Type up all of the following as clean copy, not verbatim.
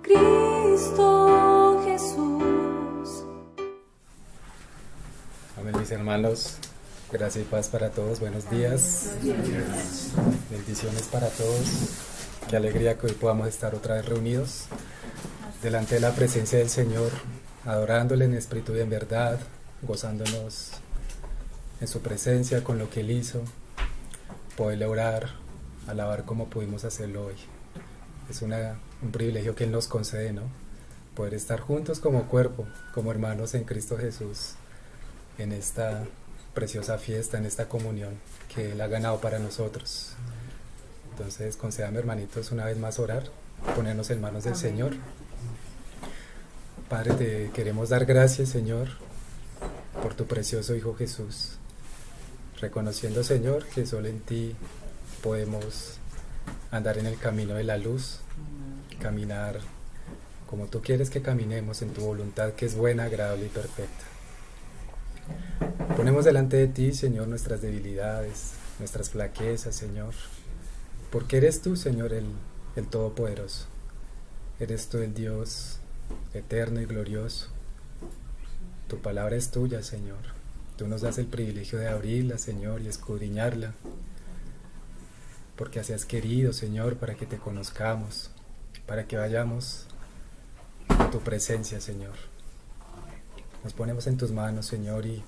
Cristo Jesús. Amén, mis hermanos. Gracia y paz para todos. Buenos días. Bendiciones para todos. Qué alegría que hoy podamos estar otra vez reunidos delante de la presencia del Señor, adorándole en espíritu y en verdad, gozándonos en su presencia con lo que Él hizo, poderle orar, alabar como pudimos hacerlo hoy. Es un privilegio que Él nos concede, ¿no? Poder estar juntos como cuerpo, como hermanos en Cristo Jesús, en esta preciosa fiesta, en esta comunión que Él ha ganado para nosotros. Entonces, concédame, hermanitos, una vez más orar, ponernos en manos del Señor. Padre, te queremos dar gracias, Señor, por tu precioso Hijo Jesús, reconociendo, Señor, que solo en ti podemos andar en el camino de la luz, caminar como tú quieres que caminemos en tu voluntad, que es buena, agradable y perfecta. Ponemos delante de ti, Señor, nuestras debilidades, nuestras flaquezas, Señor, porque eres tú, Señor, el Todopoderoso. Eres tú el Dios eterno y glorioso. Tu palabra es tuya, Señor. Tú nos das el privilegio de abrirla, Señor, y escudriñarla, porque así has querido, Señor, para que te conozcamos, para que vayamos a tu presencia, Señor. Nos ponemos en tus manos, Señor, y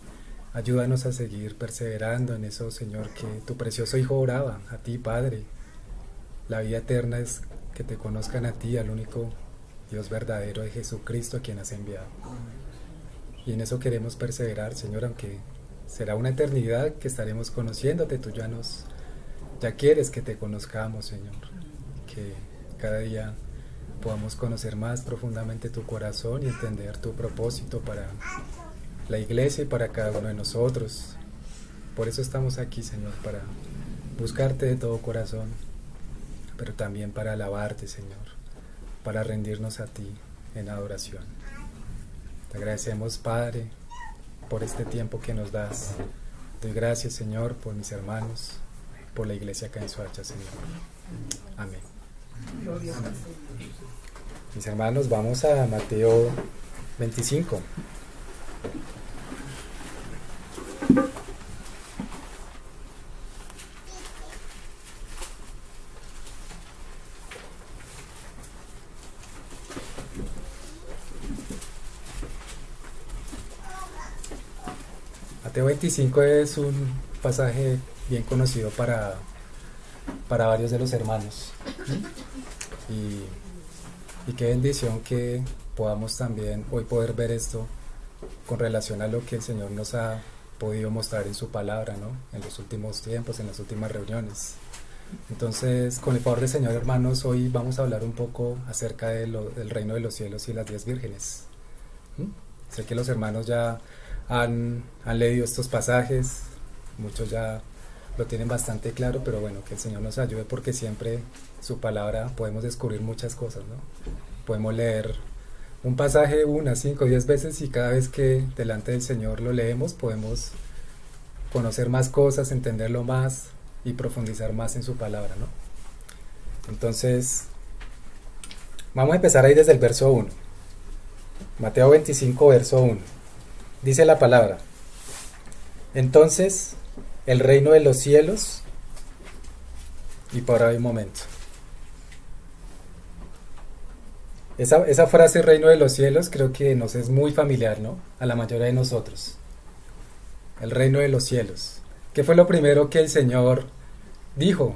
ayúdanos a seguir perseverando en eso, Señor, que tu precioso Hijo oraba, a ti, Padre. La vida eterna es que te conozcan a ti, al único Dios verdadero de Jesucristo, a quien has enviado. Y en eso queremos perseverar, Señor, aunque será una eternidad que estaremos conociéndote. Tú ya quieres que te conozcamos, Señor, que cada día podamos conocer más profundamente tu corazón y entender tu propósito para la iglesia y para cada uno de nosotros. Por eso estamos aquí, Señor, para buscarte de todo corazón, pero también para alabarte, Señor, para rendirnos a ti en adoración. Te agradecemos, Padre, por este tiempo que nos das. Doy gracias, Señor, por mis hermanos, por la iglesia acá en Soacha, Señor. Amén. Mis hermanos, vamos a Mateo 25. Mateo 25 es un pasaje bien conocido para varios de los hermanos. Y qué bendición que podamos también hoy poder ver esto con relación a lo que el Señor nos ha podido mostrar en su palabra, ¿no? En los últimos tiempos, en las últimas reuniones. Entonces, con el favor del Señor, hermanos, hoy vamos a hablar un poco acerca del reino de los cielos y las 10 vírgenes. Sé que los hermanos ya han leído estos pasajes, muchos ya lo tienen bastante claro, pero bueno, que el Señor nos ayude, porque siempre su palabra podemos descubrir muchas cosas, ¿no? Podemos leer un pasaje 1, 5, 10 veces, y cada vez que delante del Señor lo leemos podemos conocer más cosas, entenderlo más y profundizar más en su palabra, ¿no? Entonces, vamos a empezar ahí desde el verso 1. Mateo 25, verso 1. Dice la palabra: entonces el reino de los cielos, y por ahí un momento. Esa frase, reino de los cielos, creo que nos es muy familiar, ¿no? A la mayoría de nosotros. El reino de los cielos. ¿Qué fue lo primero que el Señor dijo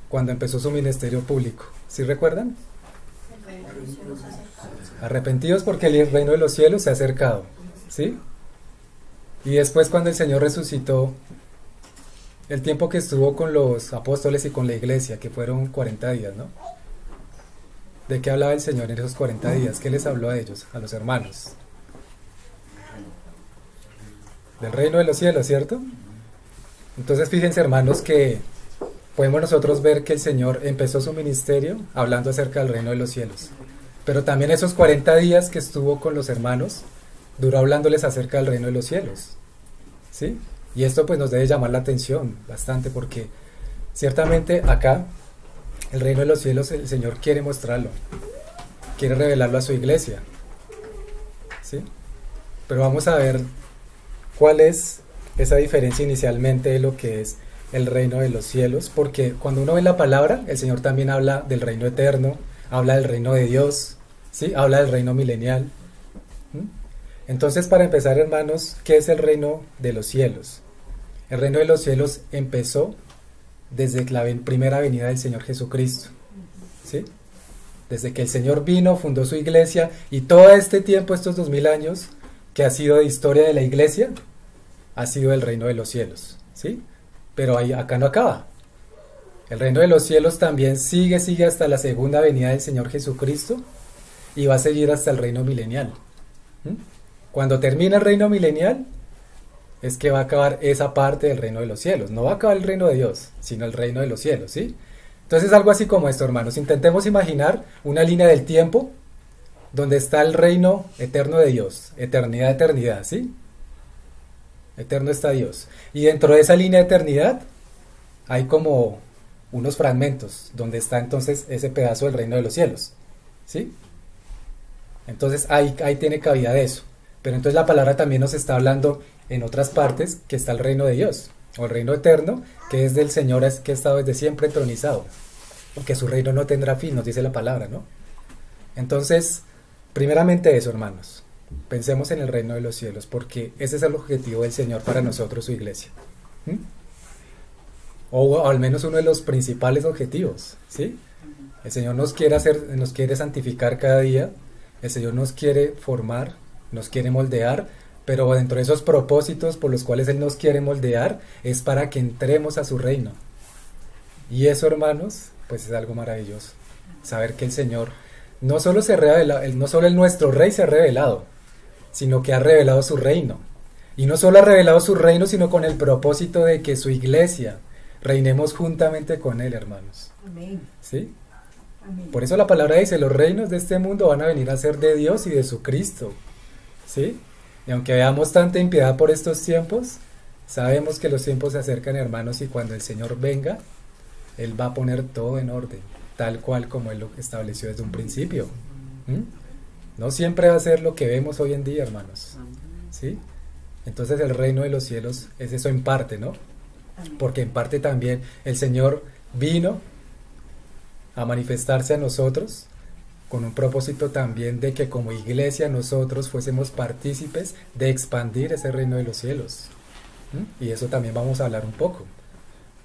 cuando empezó su ministerio público? ¿Sí recuerdan? Arrepentidos porque el reino de los cielos se ha acercado, ¿sí? Y después, cuando el Señor resucitó, el tiempo que estuvo con los apóstoles y con la iglesia, que fueron 40 días, ¿no? ¿De qué hablaba el Señor en esos 40 días? ¿Qué les habló a ellos, a los hermanos? Del reino de los cielos, ¿cierto? Entonces, fíjense, hermanos, que podemos nosotros ver que el Señor empezó su ministerio hablando acerca del reino de los cielos. Pero también esos 40 días que estuvo con los hermanos, duró hablándoles acerca del reino de los cielos, ¿sí? Y esto pues nos debe llamar la atención bastante, porque ciertamente acá El reino de los cielos el Señor quiere mostrarlo, quiere revelarlo a su iglesia, ¿sí? Pero vamos a ver cuál es esa diferencia inicialmente de lo que es el reino de los cielos, porque cuando uno ve la palabra, el Señor también habla del reino eterno, habla del reino de Dios, ¿sí? Habla del reino milenial. Entonces, para empezar, hermanos, ¿qué es el reino de los cielos? El reino de los cielos empezó desde la primera venida del Señor Jesucristo, ¿sí? Desde que el Señor vino, fundó su iglesia, y todo este tiempo, estos 2000 años, que ha sido de historia de la iglesia, ha sido el reino de los cielos, ¿sí? Pero acá no acaba. El reino de los cielos también sigue hasta la segunda venida del Señor Jesucristo, y va a seguir hasta el reino milenial. Cuando termina el reino milenial, es que va a acabar esa parte del reino de los cielos. No va a acabar el reino de Dios, sino el reino de los cielos, ¿sí? Entonces algo así como esto, hermanos. Intentemos imaginar una línea del tiempo donde está el reino eterno de Dios. Eternidad, eternidad, ¿sí? Eterno está Dios. Y dentro de esa línea de eternidad hay como unos fragmentos donde está entonces ese pedazo del reino de los cielos, ¿sí? Entonces ahí tiene cabida de eso. Pero entonces la palabra también nos está hablando en otras partes que está el reino de Dios, o el reino eterno, que es del Señor, que ha estado desde siempre entronizado, que su reino no tendrá fin, nos dice la palabra, ¿no? Entonces, primeramente eso, hermanos, pensemos en el reino de los cielos, porque ese es el objetivo del Señor para nosotros, su iglesia. O al menos uno de los principales objetivos, ¿sí? El Señor nos quiere santificar cada día, el Señor nos quiere formar, nos quiere moldear, pero dentro de esos propósitos por los cuales Él nos quiere moldear es para que entremos a su reino. Y eso, hermanos, pues es algo maravilloso. Saber que el Señor no solo se revela, no solo el nuestro Rey se ha revelado, sino que ha revelado su reino. Y no solo ha revelado su reino, sino con el propósito de que su iglesia reinemos juntamente con Él, hermanos. Amén. ¿Sí? Amén. Por eso la palabra dice, los reinos de este mundo van a venir a ser de Dios y de su Cristo. ¿Sí? Y aunque veamos tanta impiedad por estos tiempos, sabemos que los tiempos se acercan, hermanos, y cuando el Señor venga, Él va a poner todo en orden, tal cual como Él lo estableció desde un principio. No siempre va a ser lo que vemos hoy en día, hermanos. ¿Sí? Entonces el reino de los cielos es eso en parte, ¿no? Porque en parte también el Señor vino a manifestarse a nosotros con un propósito también de que como iglesia nosotros fuésemos partícipes de expandir ese reino de los cielos. Y eso también vamos a hablar un poco,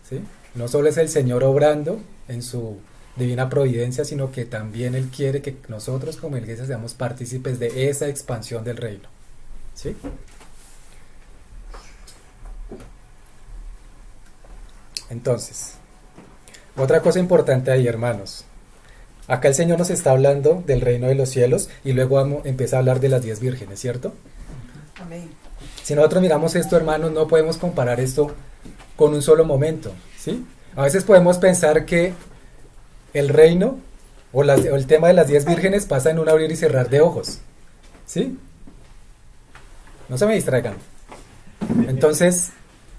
¿sí? No solo es el Señor obrando en su divina providencia, sino que también Él quiere que nosotros como iglesia seamos partícipes de esa expansión del reino, ¿sí? Entonces, otra cosa importante ahí, hermanos. Acá el Señor nos está hablando del reino de los cielos y luego empieza a hablar de las 10 vírgenes, ¿cierto? Amén. Si nosotros miramos esto, hermanos, no podemos comparar esto con un solo momento, ¿sí? A veces podemos pensar que el reino o el tema de las 10 vírgenes pasa en un abrir y cerrar de ojos, ¿sí? No se me distraigan. Entonces,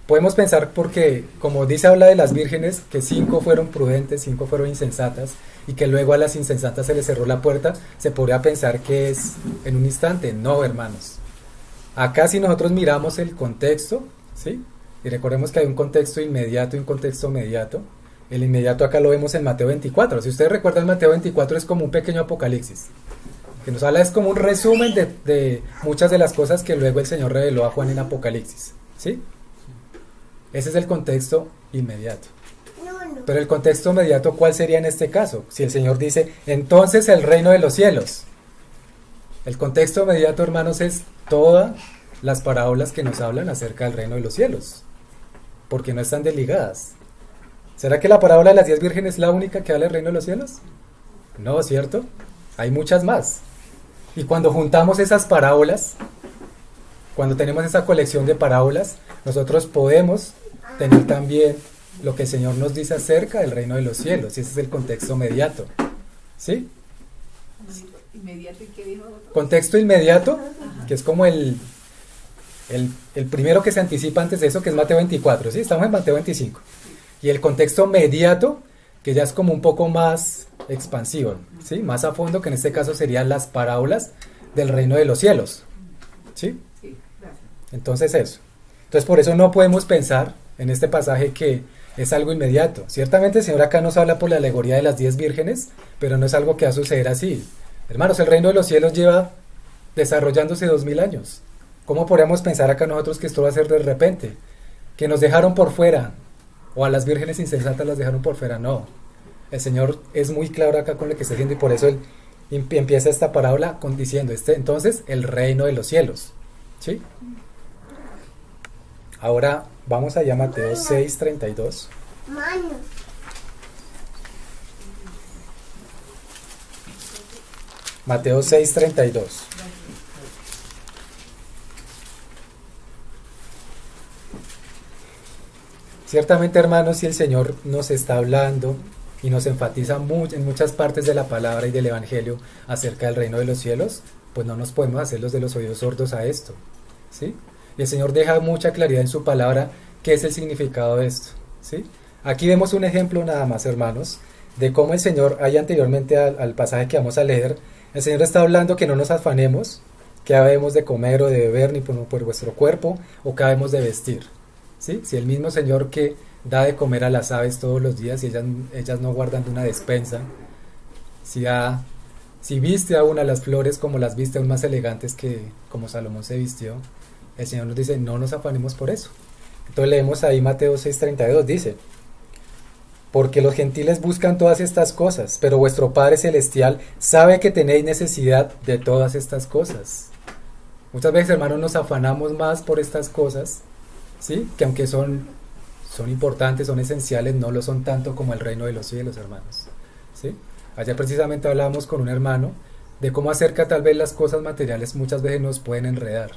podemos pensar porque, como dice, habla de las vírgenes, que 5 fueron prudentes, 5 fueron insensatas, y que luego a las insensatas se les cerró la puerta, se podría pensar que es en un instante. No, hermanos. Acá si nosotros miramos el contexto, ¿sí? Y recordemos que hay un contexto inmediato y un contexto mediato. El inmediato acá lo vemos en Mateo 24. Si ustedes recuerdan, Mateo 24 es como un pequeño apocalipsis, que nos habla, es como un resumen de muchas de las cosas que luego el Señor reveló a Juan en Apocalipsis, ¿sí? Ese es el contexto inmediato. Pero el contexto inmediato, ¿cuál sería en este caso? Si el Señor dice, entonces el reino de los cielos. El contexto inmediato, hermanos, es todas las parábolas que nos hablan acerca del reino de los cielos, porque no están desligadas. ¿Será que la parábola de las 10 vírgenes es la única que habla del reino de los cielos? No, ¿cierto? Hay muchas más. Y cuando juntamos esas parábolas, cuando tenemos esa colección de parábolas, nosotros podemos tener también lo que el Señor nos dice acerca del reino de los cielos, y ese es el contexto inmediato, ¿sí? ¿Inmediato y qué dijo? Contexto inmediato, que es como el primero que se anticipa antes de eso, que es Mateo 24, ¿sí? Estamos en Mateo 25. Y el contexto inmediato que ya es como un poco más expansivo, ¿sí? Más a fondo, que en este caso serían las parábolas del reino de los cielos, ¿sí? Sí, gracias. Entonces eso. Entonces por eso no podemos pensar en este pasaje que es algo inmediato. Ciertamente el Señor acá nos habla por la alegoría de las 10 vírgenes, pero no es algo que va a suceder así. Hermanos, el reino de los cielos lleva desarrollándose 2000 años. ¿Cómo podríamos pensar acá nosotros que esto va a ser de repente? Que nos dejaron por fuera, o a las vírgenes insensatas las dejaron por fuera. No, el Señor es muy claro acá con lo que está diciendo, y por eso Él empieza esta parábola diciendo, entonces el reino de los cielos, ¿sí? Ahora vamos allá a Mateo 6:32. Mateo 6:32. Ciertamente, hermanos, si el Señor nos está hablando y nos enfatiza en muchas partes de la palabra y del Evangelio acerca del reino de los cielos, pues no nos podemos hacer los de los oídos sordos a esto, ¿sí? Y el Señor deja mucha claridad en su palabra qué es el significado de esto, ¿sí? Aquí vemos un ejemplo nada más, hermanos, de cómo el Señor, ahí anteriormente al pasaje que vamos a leer, el Señor está hablando que no nos afanemos, que habemos de comer o de beber, ni por vuestro cuerpo, o que habemos de vestir, ¿sí? Si el mismo Señor que da de comer a las aves todos los días y ellas no guardan de una despensa, si viste aún a las flores como las viste, aún más elegantes que como Salomón se vistió, el Señor nos dice, no nos afanemos por eso. Entonces leemos ahí Mateo 6:32, dice, porque los gentiles buscan todas estas cosas, pero vuestro Padre Celestial sabe que tenéis necesidad de todas estas cosas. Muchas veces, hermanos, nos afanamos más por estas cosas, ¿sí? Que aunque son importantes, son esenciales, no lo son tanto como el reino de los cielos, hermanos, ¿sí? Ayer precisamente hablábamos con un hermano de cómo acerca tal vez las cosas materiales muchas veces nos pueden enredar,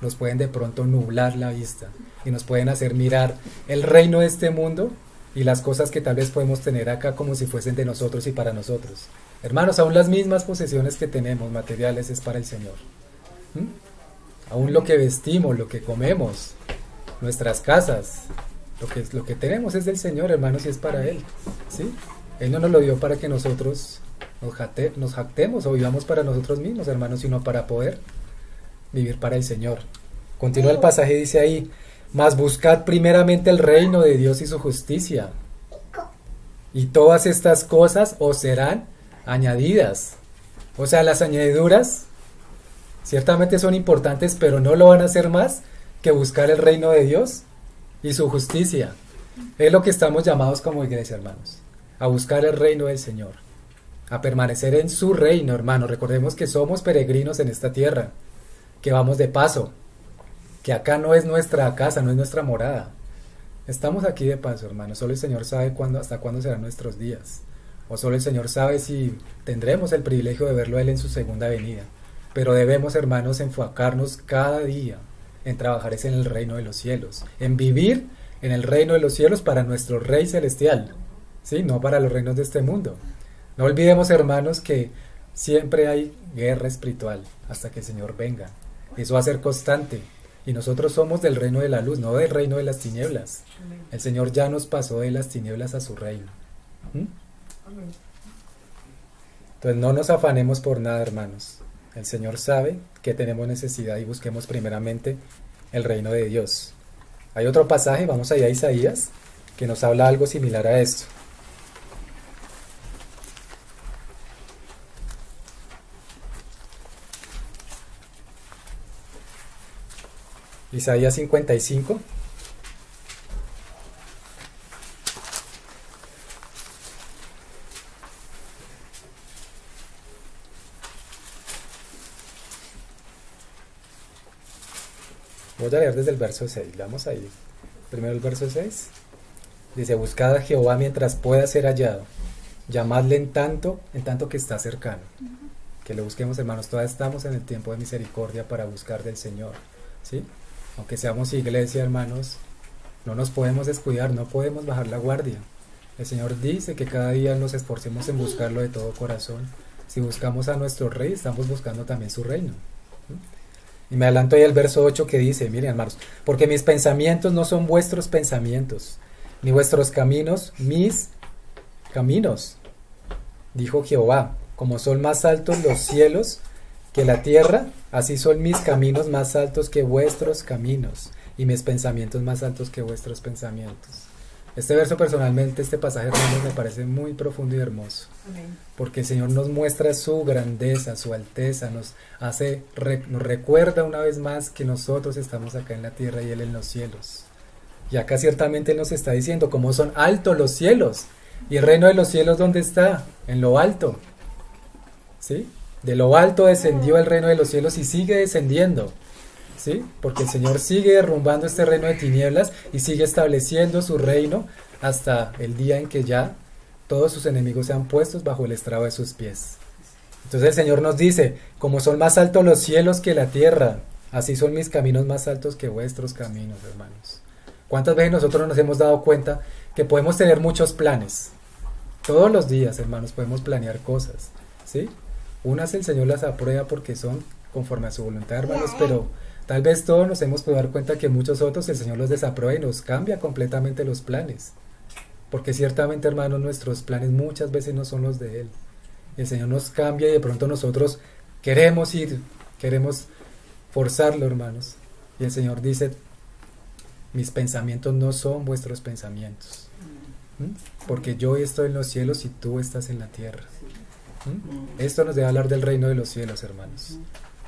nos pueden de pronto nublar la vista y nos pueden hacer mirar el reino de este mundo y las cosas que tal vez podemos tener acá como si fuesen de nosotros y para nosotros. Hermanos, aún las mismas posesiones que tenemos materiales es para el Señor. Aún lo que vestimos, lo que comemos, nuestras casas, lo que tenemos es del Señor, hermanos, y es para Él, ¿sí? Él no nos lo dio para que nosotros nos jactemos o vivamos para nosotros mismos, hermanos, sino para poder vivir para el Señor. Continúa el pasaje, dice ahí, mas buscad primeramente el reino de Dios y su justicia, y todas estas cosas os serán añadidas. O sea, las añadiduras ciertamente son importantes, pero no lo van a hacer más que buscar el reino de Dios y su justicia. Es lo que estamos llamados como iglesia, hermanos, a buscar el reino del Señor, a permanecer en su reino, hermanos. Recordemos que somos peregrinos en esta tierra, que vamos de paso, que acá no es nuestra casa, no es nuestra morada. Estamos aquí de paso, hermanos. Solo el Señor sabe hasta cuándo serán nuestros días, o solo el Señor sabe si tendremos el privilegio de verlo a Él en su segunda venida. Pero debemos, hermanos, enfocarnos cada día en trabajar en el reino de los cielos, en vivir en el reino de los cielos para nuestro Rey Celestial, ¿sí? No para los reinos de este mundo. No olvidemos, hermanos, que siempre hay guerra espiritual hasta que el Señor venga. Eso va a ser constante. Y nosotros somos del reino de la luz, no del reino de las tinieblas. El Señor ya nos pasó de las tinieblas a su reino. Entonces no nos afanemos por nada, hermanos. El Señor sabe que tenemos necesidad y busquemos primeramente el reino de Dios. Hay otro pasaje, vamos allá a Isaías, que nos habla algo similar a esto. Isaías 55. Voy a leer desde el verso 6, vamos ahí. Primero el verso 6. Dice, buscad a Jehová mientras pueda ser hallado. Llamadle en tanto que está cercano. Que lo busquemos, hermanos. Todavía estamos en el tiempo de misericordia para buscar del Señor, ¿sí? Aunque seamos iglesia, hermanos, no nos podemos descuidar, no podemos bajar la guardia. El Señor dice que cada día nos esforcemos en buscarlo de todo corazón. Si buscamos a nuestro Rey, estamos buscando también su reino. Y me adelanto ahí al verso 8 que dice, miren, hermanos, porque mis pensamientos no son vuestros pensamientos, ni vuestros caminos mis caminos, dijo Jehová. Como son más altos los cielos que la tierra, así son mis caminos más altos que vuestros caminos, y mis pensamientos más altos que vuestros pensamientos. Este verso personalmente, este pasaje, hermanos, me parece muy profundo y hermoso. Amén. Porque el Señor nos muestra su grandeza, su alteza, nos recuerda una vez más que nosotros estamos acá en la tierra y Él en los cielos. Y acá ciertamente Él nos está diciendo cómo son altos los cielos. ¿Y el reino de los cielos dónde está? En lo alto. ¿Sí? De lo alto descendió el reino de los cielos y sigue descendiendo. ¿Sí? Porque el Señor sigue derrumbando este reino de tinieblas y sigue estableciendo su reino hasta el día en que ya todos sus enemigos sean puestos bajo el estrado de sus pies. Entonces el Señor nos dice, como son más altos los cielos que la tierra, así son mis caminos más altos que vuestros caminos, hermanos. ¿Cuántas veces nosotros nos hemos dado cuenta que podemos tener muchos planes? Todos los días, hermanos, podemos planear cosas, ¿sí? Unas el Señor las aprueba porque son conforme a su voluntad, hermanos, pero tal vez todos nos hemos podido dar cuenta que muchos otros el Señor los desaprueba y nos cambia completamente los planes. Porque ciertamente, hermanos, nuestros planes muchas veces no son los de Él. El Señor nos cambia y de pronto nosotros queremos ir, queremos forzarlo, hermanos. Y el Señor dice, mis pensamientos no son vuestros pensamientos. Porque yo estoy en los cielos y tú estás en la tierra. Esto nos debe hablar del reino de los cielos, hermanos.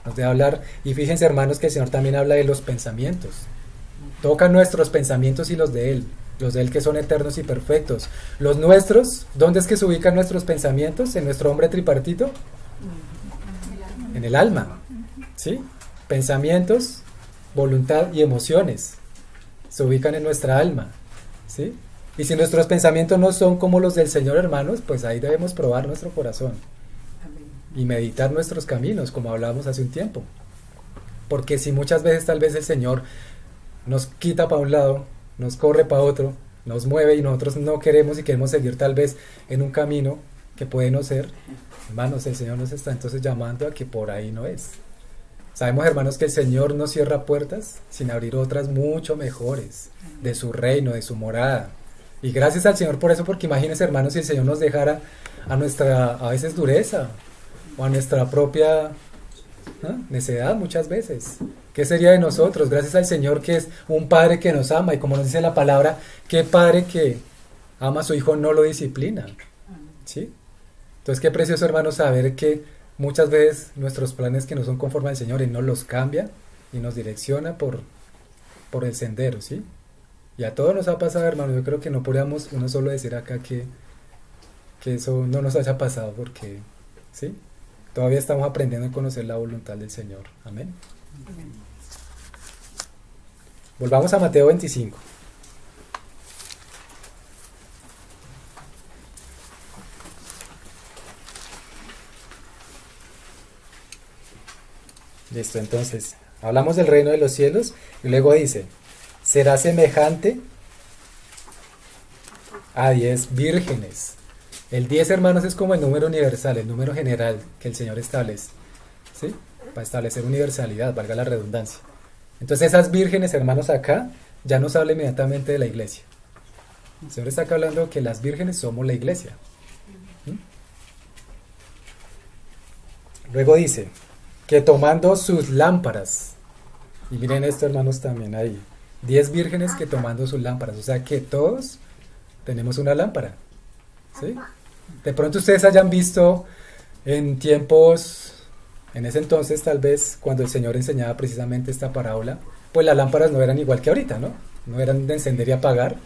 Nos debe hablar, y fíjense, hermanos, que el Señor también habla de los pensamientos. Toca nuestros pensamientos y los de Él que son eternos y perfectos. Los nuestros, ¿dónde es que se ubican nuestros pensamientos? ¿En nuestro hombre tripartito? En el alma, ¿sí? Pensamientos, voluntad y emociones se ubican en nuestra alma, ¿sí? Y si nuestros pensamientos no son como los del Señor, hermanos, pues ahí debemos probar nuestro corazón y meditar nuestros caminos, como hablábamos hace un tiempo. Porque si muchas veces tal vez el Señor nos quita para un lado, nos corre para otro, nos mueve y nosotros no queremos y queremos seguir tal vez en un camino que puede no ser, hermanos, el Señor nos está entonces llamando a que por ahí no es. Sabemos, hermanos, que el Señor no cierra puertas sin abrir otras mucho mejores de su reino, de su morada. Y gracias al Señor por eso, porque imagínense, hermanos, si el Señor nos dejara a nuestra, a veces, dureza, o a nuestra propia necedad muchas veces. ¿Qué sería de nosotros? Gracias al Señor, que es un Padre que nos ama, y como nos dice la palabra, ¿qué padre que ama a su hijo no lo disciplina? ¿Sí? Entonces, qué precioso, hermanos, saber que muchas veces nuestros planes que no son conforme al Señor, Él nos los cambia y nos direcciona por el sendero, ¿sí? Y a todos nos ha pasado, hermanos. Yo creo que no podríamos uno solo decir acá que eso no nos haya pasado, porque, ¿sí? Todavía estamos aprendiendo a conocer la voluntad del Señor. Amén. Volvamos a Mateo 25. Listo, entonces, hablamos del reino de los cielos y luego dice, será semejante a 10 vírgenes. El 10, hermanos, es como el número universal, el número general que el Señor establece, ¿sí? Para establecer universalidad, valga la redundancia. Entonces esas vírgenes, hermanos, acá ya nos habla inmediatamente de la iglesia. El Señor está acá hablando que las vírgenes somos la iglesia. Luego dice que tomando sus lámparas, y miren esto, hermanos, también ahí, 10 vírgenes que tomando sus lámparas, o sea que todos tenemos una lámpara, ¿sí? De pronto ustedes hayan visto en tiempos, en ese entonces tal vez, cuando el Señor enseñaba precisamente esta parábola, pues las lámparas no eran igual que ahorita, ¿no? No eran de encender y apagar,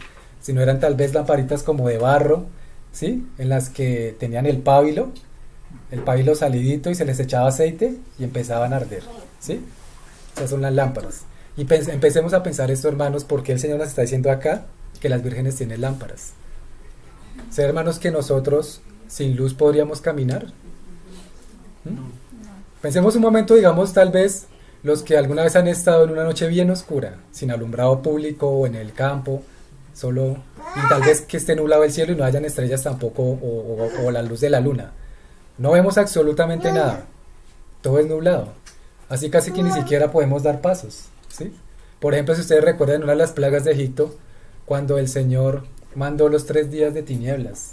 sino eran tal vez lamparitas como de barro, ¿sí? En las que tenían el pábilo salidito y se les echaba aceite y empezaban a arder, ¿sí? Esas son las lámparas. Y empecemos a pensar esto, hermanos, porque el Señor nos está diciendo acá que las vírgenes tienen lámparas. ¿Sé, hermanos, que nosotros sin luz podríamos caminar? Pensemos un momento, digamos, tal vez los que alguna vez han estado en una noche bien oscura, sin alumbrado público o en el campo, solo, y tal vez que esté nublado el cielo y no hayan estrellas tampoco o la luz de la luna. No vemos absolutamente nada, todo es nublado, así casi que ni siquiera podemos dar pasos, ¿sí? Por ejemplo, si ustedes recuerdan una de las plagas de Egipto, cuando el Señor mandó los 3 días de tinieblas,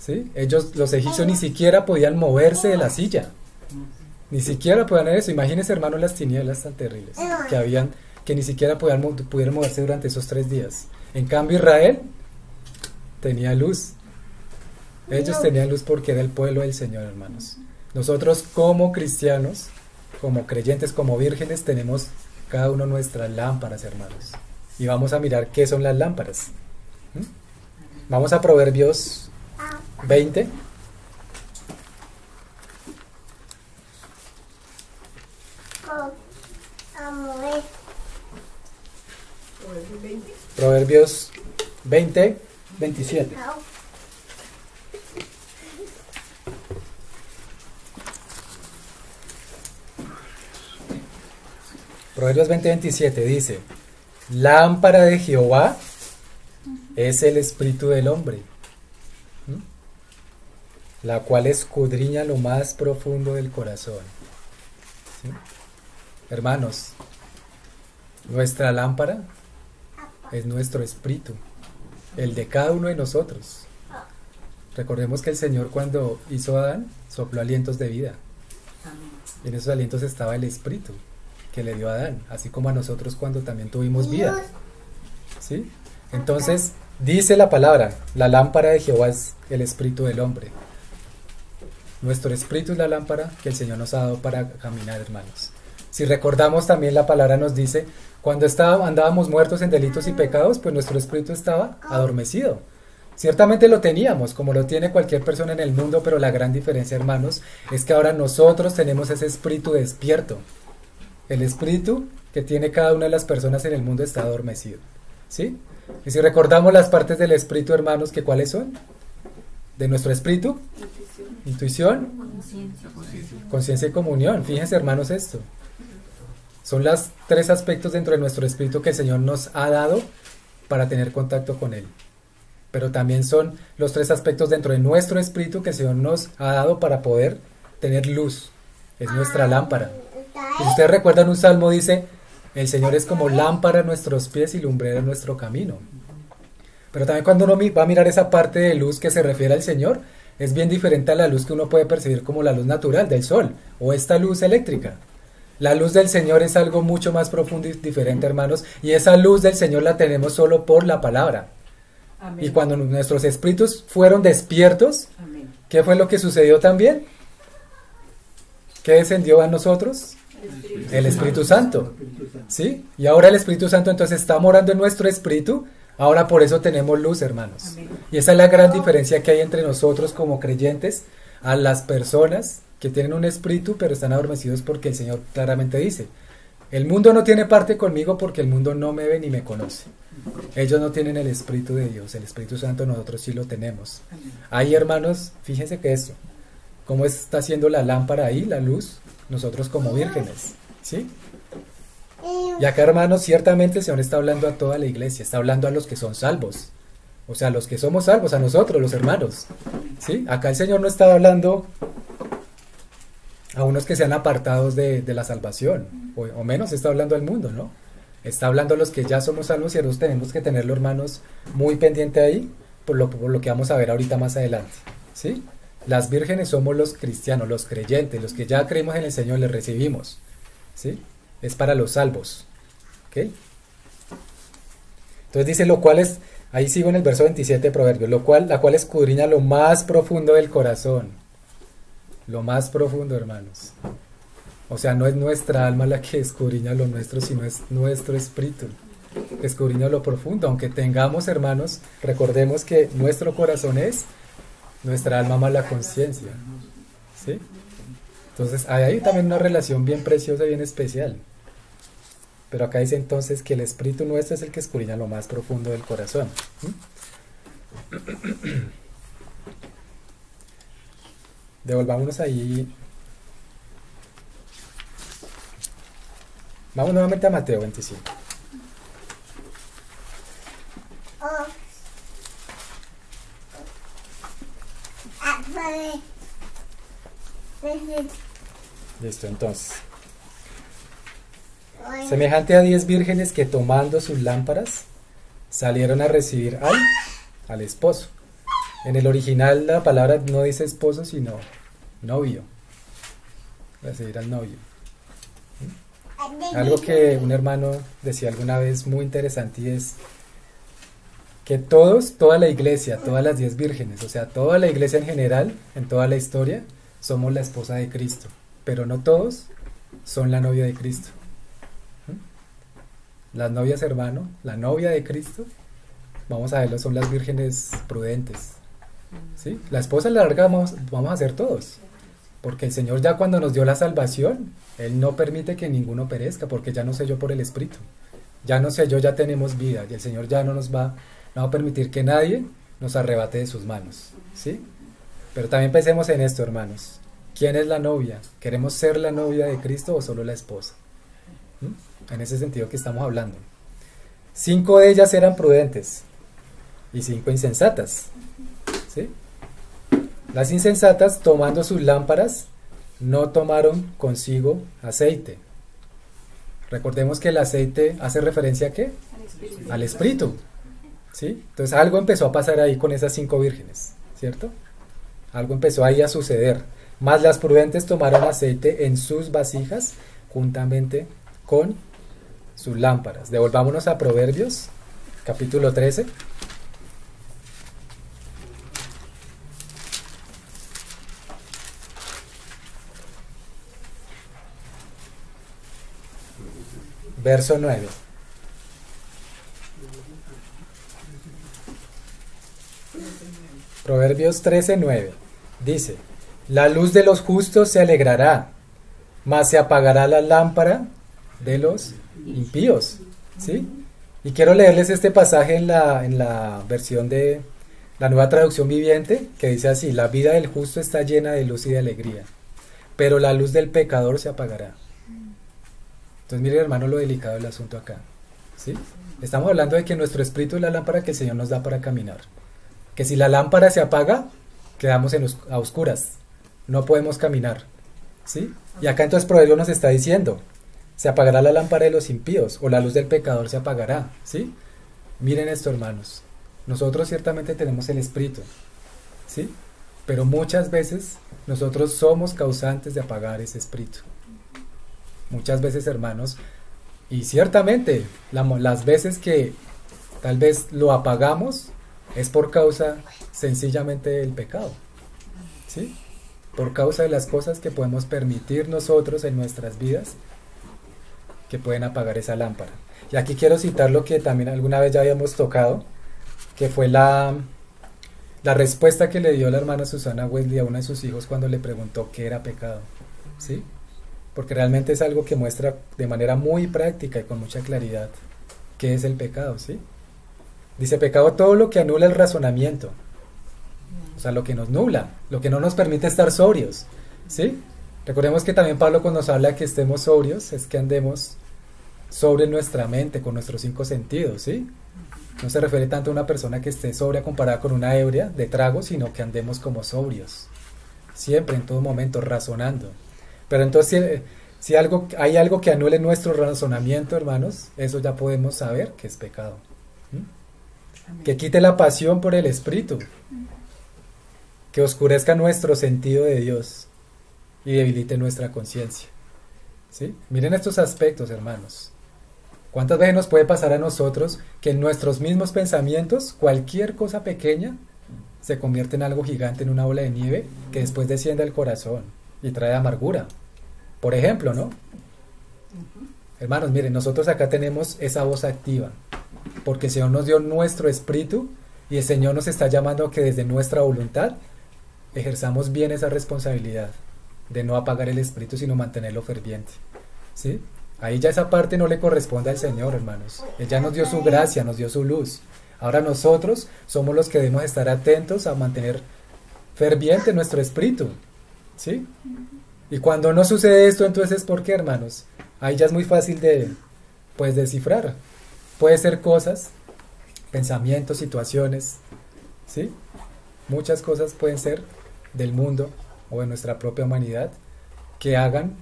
¿sí? Los egipcios ni siquiera podían moverse de la silla. Ni siquiera podían hacer eso. Imagínense, hermanos, las tinieblas tan terribles que habían, que ni siquiera pudieron moverse durante esos 3 días. En cambio, Israel tenía luz. Ellos tenían luz porque era el pueblo del Señor, hermanos. Nosotros como cristianos, como creyentes, como vírgenes, tenemos cada uno nuestras lámparas, hermanos. Y vamos a mirar qué son las lámparas. Vamos a Proverbios 20. Proverbios 20, 27. Proverbios 20, 27 dice: lámpara de Jehová es el espíritu del hombre, la cual escudriña lo más profundo del corazón. ¿Sí? Hermanos, nuestra lámpara es nuestro espíritu, el de cada uno de nosotros. Recordemos que el Señor, cuando hizo a Adán, sopló alientos de vida. Y en esos alientos estaba el espíritu que le dio a Adán, así como a nosotros cuando también tuvimos vida. ¿Sí? Entonces, dice la palabra, la lámpara de Jehová es el espíritu del hombre. Nuestro espíritu es la lámpara que el Señor nos ha dado para caminar, hermanos. Si recordamos, también la palabra nos dice, cuando andábamos muertos en delitos y pecados, pues nuestro espíritu estaba adormecido. Ciertamente lo teníamos, como lo tiene cualquier persona en el mundo, pero la gran diferencia, hermanos, es que ahora nosotros tenemos ese espíritu despierto. El espíritu que tiene cada una de las personas en el mundo está adormecido. ¿Sí? Y si recordamos las partes del espíritu, hermanos, que ¿cuáles son? De nuestro espíritu: intuición, conciencia y comunión. Fíjense, hermanos, esto. Son los 3 aspectos dentro de nuestro espíritu que el Señor nos ha dado para tener contacto con Él. Pero también son los 3 aspectos dentro de nuestro espíritu que el Señor nos ha dado para poder tener luz. Es nuestra lámpara. Si ustedes recuerdan, un salmo dice: el Señor es como lámpara a nuestros pies y lumbrera a nuestro camino. Pero también cuando uno va a mirar esa parte de luz que se refiere al Señor, es bien diferente a la luz que uno puede percibir como la luz natural del sol o esta luz eléctrica. La luz del Señor es algo mucho más profundo y diferente, hermanos, y esa luz del Señor la tenemos solo por la palabra. Amén. Y cuando nuestros espíritus fueron despiertos, amén, ¿qué fue lo que sucedió también? ¿Qué descendió a nosotros? El Espíritu Santo. ¿Sí? Y ahora el Espíritu Santo entonces está morando en nuestro espíritu. Ahora por eso tenemos luz, hermanos. Amén. Y esa es la gran diferencia que hay entre nosotros como creyentes a las personas que tienen un espíritu pero están adormecidos, porque el Señor claramente dice: el mundo no tiene parte conmigo porque el mundo no me ve ni me conoce. Ellos no tienen el Espíritu de Dios, el Espíritu Santo nosotros sí lo tenemos. Ahí, hermanos, fíjense que esto, cómo está haciendo la lámpara ahí, la luz, nosotros como vírgenes, ¿sí? Y acá, hermanos, ciertamente el Señor está hablando a toda la iglesia, está hablando a los que son salvos, o sea, a los que somos salvos, a nosotros, los hermanos, ¿sí? Acá el Señor no está hablando a unos que sean apartados de la salvación, o menos está hablando al mundo, ¿no? Está hablando a los que ya somos salvos, y nosotros tenemos que tenerlo, hermanos, muy pendiente ahí, por lo que vamos a ver ahorita más adelante, ¿sí? Las vírgenes somos los cristianos, los creyentes, los que ya creemos en el Señor, les recibimos, ¿sí? Es para los salvos, ¿ok? Entonces dice, lo cual es, ahí sigo en el verso 27 de Proverbios, la cual escudriña lo más profundo del corazón. Lo más profundo, hermanos. O sea, no es nuestra alma la que escudriña lo nuestro, sino es nuestro espíritu que escudriña lo profundo. Aunque tengamos, hermanos, recordemos que nuestro corazón es nuestra alma más la conciencia, ¿sí? Entonces hay ahí también una relación bien preciosa y bien especial. Pero acá dice entonces que el espíritu nuestro es el que escudriña lo más profundo del corazón. Devolvámonos ahí. Vamos nuevamente a Mateo 25. Listo, entonces. Semejante a 10 vírgenes que, tomando sus lámparas, salieron a recibir al esposo. En el original la palabra no dice esposo, sino novio. Recibir al novio. Algo que un hermano decía alguna vez muy interesante y es que toda la iglesia, todas las 10 vírgenes, o sea, toda la iglesia en general, en toda la historia, somos la esposa de Cristo, pero no todos son la novia de Cristo. Las novias, hermano, la novia de Cristo, vamos a verlo, son las vírgenes prudentes. ¿Sí? La esposa a la larga vamos a ser todos, porque el Señor ya cuando nos dio la salvación, Él no permite que ninguno perezca, porque ya nos selló por el Espíritu, ya nos selló, ya tenemos vida, y el Señor ya no va a permitir que nadie nos arrebate de sus manos. ¿Sí? Pero también pensemos en esto, hermanos. ¿Quién es la novia? ¿Queremos ser la novia de Cristo o solo la esposa? En ese sentido que estamos hablando. 5 de ellas eran prudentes y 5 insensatas. ¿Sí? Las insensatas, tomando sus lámparas, no tomaron consigo aceite. Recordemos que el aceite hace referencia ¿a qué? Al Espíritu. ¿Sí? Entonces algo empezó a pasar ahí con esas 5 vírgenes, ¿cierto? Algo empezó ahí a suceder. Mas las prudentes tomaron aceite en sus vasijas juntamente con sus lámparas. Devolvámonos a Proverbios, capítulo 13. Verso 9. Proverbios 13:9 dice: la luz de los justos se alegrará, mas se apagará la lámpara de los impíos. ¿Sí? Y quiero leerles este pasaje en la versión de la Nueva Traducción Viviente, que dice así: la vida del justo está llena de luz y de alegría, pero la luz del pecador se apagará. Entonces miren, hermano, lo delicado del asunto acá. ¿Sí? Estamos hablando de que nuestro espíritu es la lámpara que el Señor nos da para caminar. Que si la lámpara se apaga, quedamos a oscuras. No podemos caminar. ¿Sí? Y acá entonces Proverbio nos está diciendo: se apagará la lámpara de los impíos, o la luz del pecador se apagará. ¿Sí? Miren esto, hermanos. Nosotros ciertamente tenemos el Espíritu. ¿Sí? Pero muchas veces nosotros somos causantes de apagar ese Espíritu. Muchas veces, hermanos, y ciertamente las veces que tal vez lo apagamos es por causa sencillamente del pecado. ¿Sí? Por causa de las cosas que podemos permitir nosotros en nuestras vidas que pueden apagar esa lámpara. Y aquí quiero citar lo que también alguna vez ya habíamos tocado, que fue la respuesta que le dio la hermana Susana Wesley a uno de sus hijos cuando le preguntó qué era pecado. ¿Sí? Porque realmente es algo que muestra de manera muy práctica y con mucha claridad qué es el pecado. ¿Sí? Dice: pecado todo lo que anula el razonamiento. O sea, lo que nos nubla, lo que no nos permite estar sobrios. ¿Sí? Recordemos que también Pablo, cuando nos habla que estemos sobrios, es que andemos sobre nuestra mente, con nuestros 5 sentidos. ¿Sí? No se refiere tanto a una persona que esté sobria comparada con una ebria de trago, sino que andemos como sobrios. Siempre, en todo momento, razonando. Pero entonces, si hay algo que anule nuestro razonamiento, hermanos, eso ya podemos saber que es pecado. Que quite la pasión por el Espíritu, que oscurezca nuestro sentido de Dios y debilite nuestra conciencia. ¿Sí? Miren estos aspectos, hermanos. ¿Cuántas veces nos puede pasar a nosotros que en nuestros mismos pensamientos cualquier cosa pequeña se convierte en algo gigante, en una bola de nieve que después desciende al corazón y trae amargura? Por ejemplo, ¿no? Hermanos, miren, nosotros acá tenemos esa voz activa, porque el Señor nos dio nuestro espíritu y el Señor nos está llamando a que desde nuestra voluntad ejerzamos bien esa responsabilidad de no apagar el espíritu, sino mantenerlo ferviente. ¿Sí? Ahí ya esa parte no le corresponde al Señor, hermanos. Él ya nos dio su gracia, nos dio su luz. Ahora nosotros somos los que debemos estar atentos a mantener ferviente nuestro espíritu. ¿Sí? Y cuando no sucede esto, entonces ¿por qué, hermanos? Ahí ya es muy fácil de descifrar. Puede ser cosas, pensamientos, situaciones, ¿sí? Muchas cosas pueden ser del mundo o de nuestra propia humanidad que hagan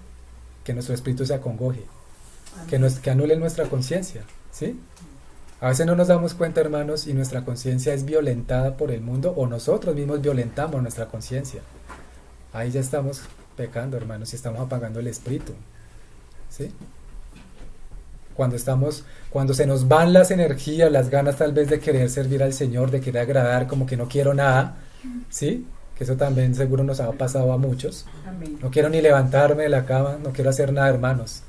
que nuestro espíritu se acongoje, que anulen nuestra conciencia, ¿sí? A veces no nos damos cuenta, hermanos, y nuestra conciencia es violentada por el mundo o nosotros mismos violentamos nuestra conciencia. Ahí ya estamos pecando, hermanos, y estamos apagando el espíritu. ¿Sí? Cuando se nos van las energías, las ganas tal vez de querer servir al Señor, de querer agradar, como que no quiero nada, ¿sí? Que eso también seguro nos ha pasado a muchos. Amén. No quiero ni levantarme de la cama, no quiero hacer nada, hermanos.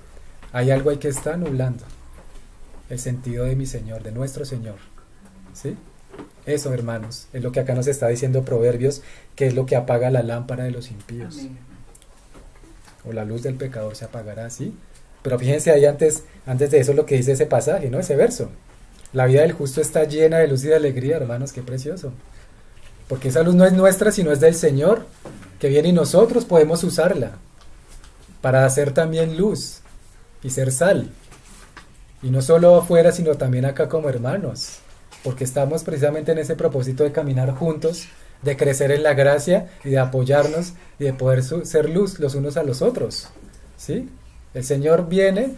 Hay algo ahí que está nublando el sentido de mi Señor, de nuestro Señor, ¿sí? Eso, hermanos, es lo que acá nos está diciendo Proverbios, que es lo que apaga la lámpara de los impíos. Amén. O la luz del pecador se apagará, ¿sí? Pero fíjense ahí antes de eso lo que dice ese pasaje, ¿no? Ese verso. La vida del justo está llena de luz y de alegría, hermanos, qué precioso. Porque esa luz no es nuestra, sino es del Señor, que viene y nosotros podemos usarla para hacer también luz y ser sal. Y no solo afuera, sino también acá como hermanos. Porque estamos precisamente en ese propósito de caminar juntos, de crecer en la gracia y de apoyarnos y de poder ser luz los unos a los otros, ¿sí? El Señor viene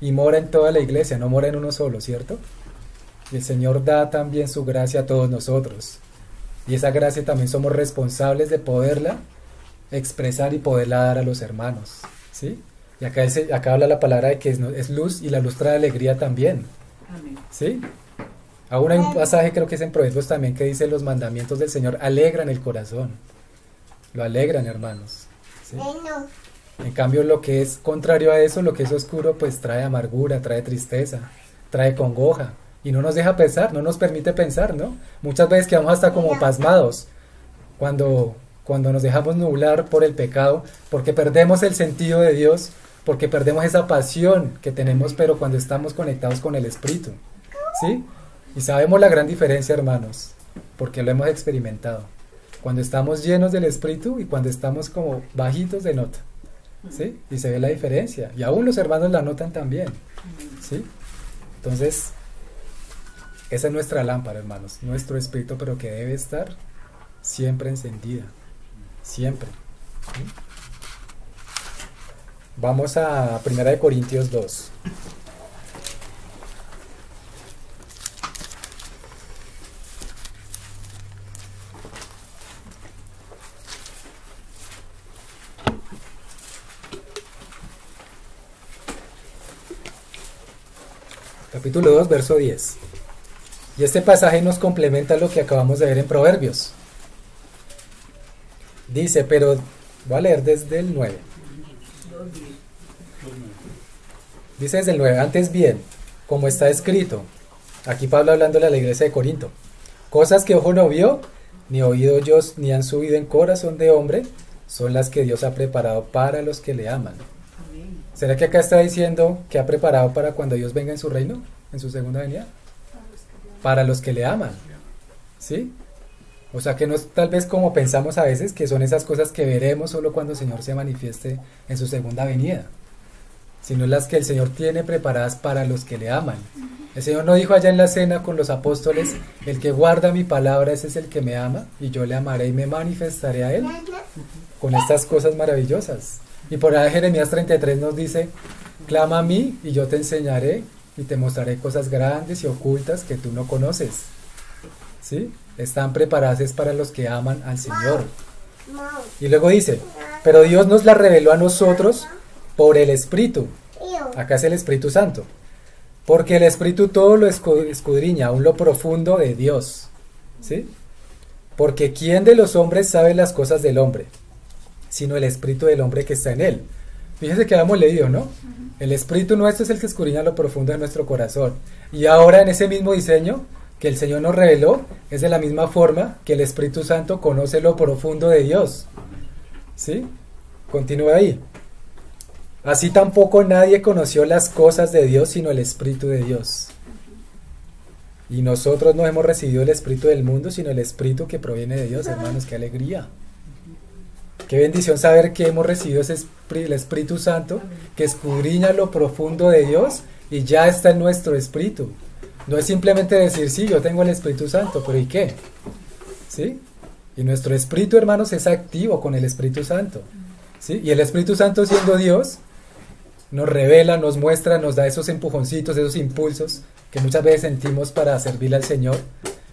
y mora en toda la iglesia, no mora en uno solo, ¿cierto? Y el Señor da también su gracia a todos nosotros. Y esa gracia también somos responsables de poderla expresar y poderla dar a los hermanos, ¿sí? Y acá habla la palabra de que es luz y la luz trae alegría también, Amén. ¿sí? Aún hay un pasaje, creo que es en Proverbios también, que dice: los mandamientos del Señor alegran el corazón. Lo alegran, hermanos, ¿sí? En cambio, lo que es contrario a eso, lo que es oscuro, pues trae amargura, trae tristeza, trae congoja, y no nos deja pensar, no nos permite pensar, ¿no? Muchas veces quedamos hasta como pasmados cuando nos dejamos nublar por el pecado, porque perdemos el sentido de Dios, porque perdemos esa pasión que tenemos, pero cuando estamos conectados con el Espíritu, ¿sí? Y sabemos la gran diferencia, hermanos, porque lo hemos experimentado. Cuando estamos llenos del Espíritu y cuando estamos como bajitos de nota, ¿sí? Y se ve la diferencia. Y aún los hermanos la notan también, ¿sí? Entonces, esa es nuestra lámpara, hermanos, nuestro espíritu, pero que debe estar siempre encendida, siempre, ¿sí? Vamos a 1 Corintios 2. Capítulo 2, verso 10. Y este pasaje nos complementa lo que acabamos de ver en Proverbios. Dice, pero voy a leer desde el 9. Dice desde el 9, antes bien, como está escrito, aquí Pablo hablando a la iglesia de Corinto, cosas que ojo no vio, ni oído yo, ni han subido en corazón de hombre, son las que Dios ha preparado para los que le aman. Amén. ¿Será que acá está diciendo que ha preparado para cuando Dios venga en su reino, en su segunda venida? Para los que le aman, ¿sí? O sea que no es tal vez como pensamos a veces, que son esas cosas que veremos solo cuando el Señor se manifieste en su segunda venida, sino las que el Señor tiene preparadas para los que le aman. El Señor no dijo allá en la cena con los apóstoles: el que guarda mi palabra, ese es el que me ama, y yo le amaré y me manifestaré a él con estas cosas maravillosas. Y por ahí Jeremías 33 nos dice: clama a mí y yo te enseñaré y te mostraré cosas grandes y ocultas que tú no conoces, ¿sí? Están preparadas es para los que aman al Señor. Y luego dice: pero Dios nos la reveló a nosotros por el Espíritu. Acá es el Espíritu Santo. Porque el Espíritu todo lo escudriña, aún lo profundo de Dios, ¿sí? Porque ¿quién de los hombres sabe las cosas del hombre? Sino el Espíritu del hombre que está en él. Fíjense que habíamos leído, ¿no? El Espíritu nuestro es el que escudriña lo profundo de nuestro corazón. Y ahora en ese mismo diseño que el Señor nos reveló, es de la misma forma que el Espíritu Santo conoce lo profundo de Dios, ¿sí? Continúa ahí. Así tampoco nadie conoció las cosas de Dios sino el Espíritu de Dios. Y nosotros no hemos recibido el Espíritu del mundo, sino el Espíritu que proviene de Dios, hermanos. ¡Qué alegría! Qué bendición saber que hemos recibido el Espíritu Santo, que escudriña lo profundo de Dios y ya está en nuestro espíritu. No es simplemente decir, sí, yo tengo el Espíritu Santo, pero ¿y qué? ¿Sí? Y nuestro espíritu, hermanos, es activo con el Espíritu Santo, ¿sí? Y el Espíritu Santo, siendo Dios, nos revela, nos muestra, nos da esos empujoncitos, esos impulsos que muchas veces sentimos para servirle al Señor,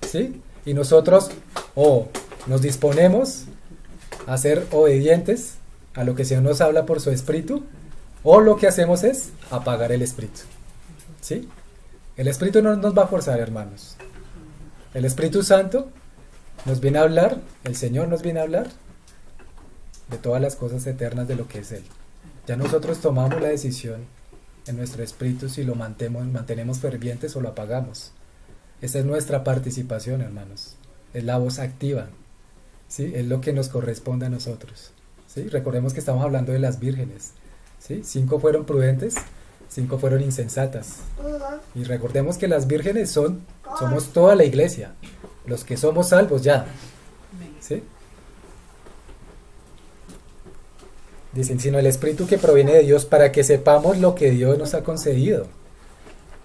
¿sí? Y nosotros o nos disponemos a ser obedientes a lo que el Señor nos habla por su Espíritu, o lo que hacemos es apagar el Espíritu, ¿sí? El Espíritu no nos va a forzar, hermanos. El Espíritu Santo nos viene a hablar, el Señor nos viene a hablar de todas las cosas eternas de lo que es Él. Ya nosotros tomamos la decisión en nuestro espíritu si lo mantenemos fervientes o lo apagamos. Esa es nuestra participación, hermanos. Es la voz activa, ¿sí? Es lo que nos corresponde a nosotros, ¿sí? Recordemos que estamos hablando de las vírgenes, ¿sí? 5 fueron prudentes, 5 fueron insensatas. Y recordemos que las vírgenes somos toda la iglesia, los que somos salvos ya, ¿sí? Dicen, sino el Espíritu que proviene de Dios para que sepamos lo que Dios nos ha concedido.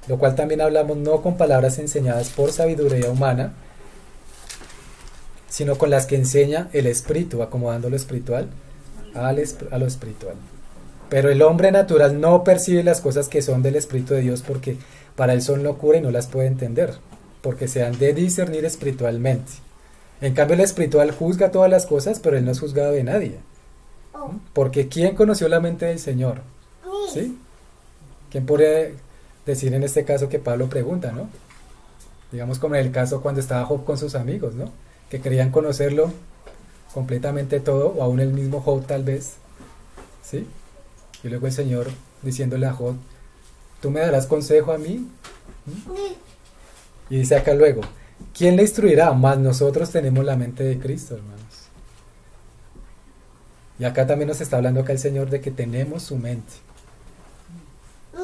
Lo cual también hablamos no con palabras enseñadas por sabiduría humana, sino con las que enseña el Espíritu, acomodando lo espiritual a lo espiritual. Pero el hombre natural no percibe las cosas que son del Espíritu de Dios, porque para él son locura y no las puede entender, porque se han de discernir espiritualmente. En cambio el espiritual juzga todas las cosas, pero él no es juzgado de nadie. Porque ¿quién conoció la mente del Señor? ¿Sí? ¿Quién podría decir en este caso que Pablo pregunta, ¿no? Digamos como en el caso cuando estaba Job con sus amigos, ¿no? Que querían conocerlo completamente todo, o aún el mismo Job tal vez, ¿sí? Y luego el Señor diciéndole a Job, ¿tú me darás consejo a mí? Y dice acá luego, ¿quién le instruirá? Más nosotros tenemos la mente de Cristo, hermanos. Y acá también nos está hablando acá el Señor de que tenemos su mente.